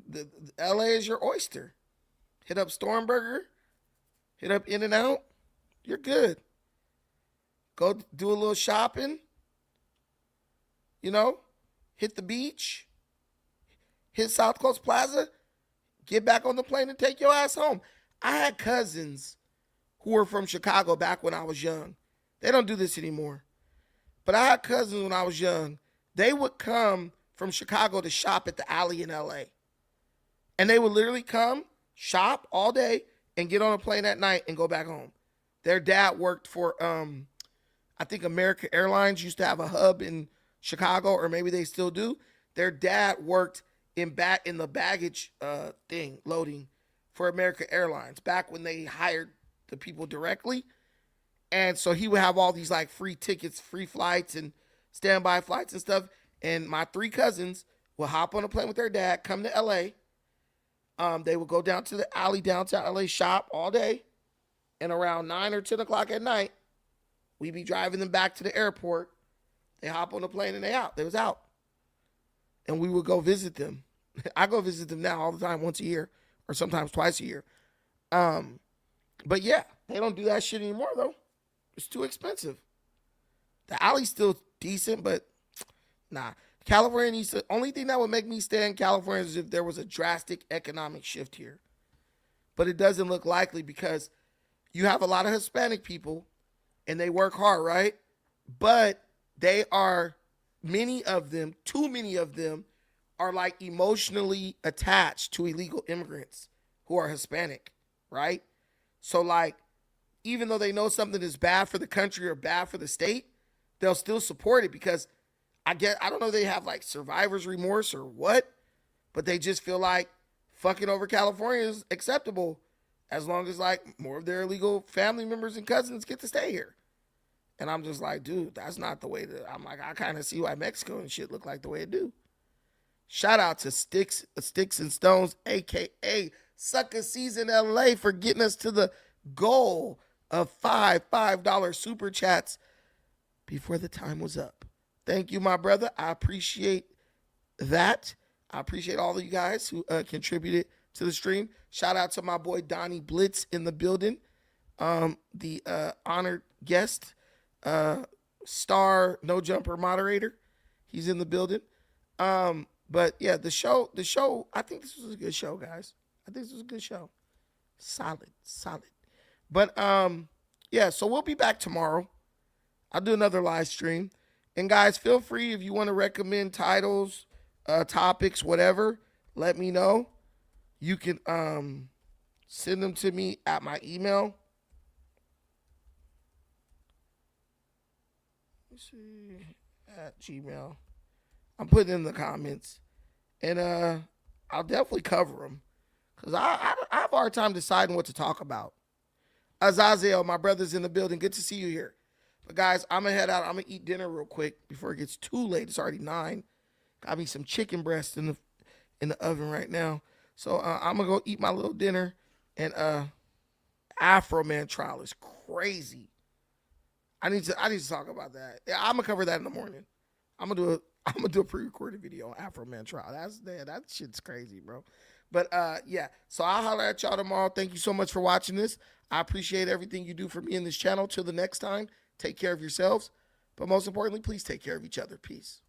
the LA is your oyster. Hit up Stormburger, hit up In-N-Out, you're good. Go do a little shopping, you know, hit the beach, hit South Coast Plaza, get back on the plane and take your ass home. I had cousins who were from Chicago back when I was young. They don't do this anymore. But I had cousins when I was young. They would come from Chicago to shop at the alley in LA. And they would literally come, shop all day, and get on a plane at night and go back home. Their dad worked for, I think American Airlines used to have a hub in Chicago, or maybe they still do. Their dad worked in the baggage thing, loading for American Airlines, back when they hired the people directly. And so he would have all these like free tickets, free flights, and standby flights and stuff. And my 3 cousins would hop on a plane with their dad, come to LA. They would go down to the alley downtown LA, shop all day. And around 9 or 10 o'clock at night, we'd be driving them back to the airport. They hop on the plane and they was out. And we would go visit them. I go visit them now all the time, once a year, or sometimes twice a year. But yeah, they don't do that shit anymore though. It's too expensive. The alley's still decent, but nah. California needs to, only thing that would make me stay in California is if there was a drastic economic shift here. But it doesn't look likely because you have a lot of Hispanic people and they work hard, right? But they are, many of them, too many of them, are like emotionally attached to illegal immigrants who are Hispanic, right? So like, even though they know something is bad for the country or bad for the state, they'll still support it because I don't know if they have like survivor's remorse or what, but they just feel like fucking over California is acceptable as long as like more of their illegal family members and cousins get to stay here. And I'm just like, dude, that's not the way that, I'm like, I kind of see why Mexico and shit look like the way it do. Shout out to Sticks and Stones, a.k.a. Sucker Season LA, for getting us to the goal of $5 super chats before the time was up. Thank you, my brother. I appreciate that. I appreciate all of you guys who contributed to the stream. Shout out to my boy Donnie Blitz in the building, the honored guest, star no jumper moderator. He's in the building. But yeah, the show, I think this was a good show, guys. I think this was a good show. Solid. But yeah, so we'll be back tomorrow. I'll do another live stream. And guys, feel free if you want to recommend titles, topics, whatever, let me know. You can send them to me at my email. Let's see, at Gmail. I'm putting in the comments. And I'll definitely cover them. Because I have a hard time deciding what to talk about. Azazel, my brother's in the building. Good to see you here. But guys, I'm going to head out. I'm going to eat dinner real quick before it gets too late. It's already 9. Got me some chicken breast in the oven right now. So I'm going to go eat my little dinner. And Afro Man trial is crazy. I need to talk about that. I'm going to cover that in the morning. I'm going to do I'm gonna do a pre-recorded video on Afro Man trial. That shit's crazy, bro. But yeah, so I'll holler at y'all tomorrow. Thank you so much for watching this. I appreciate everything you do for me in this channel. Till the next time, take care of yourselves. But most importantly, please take care of each other. Peace.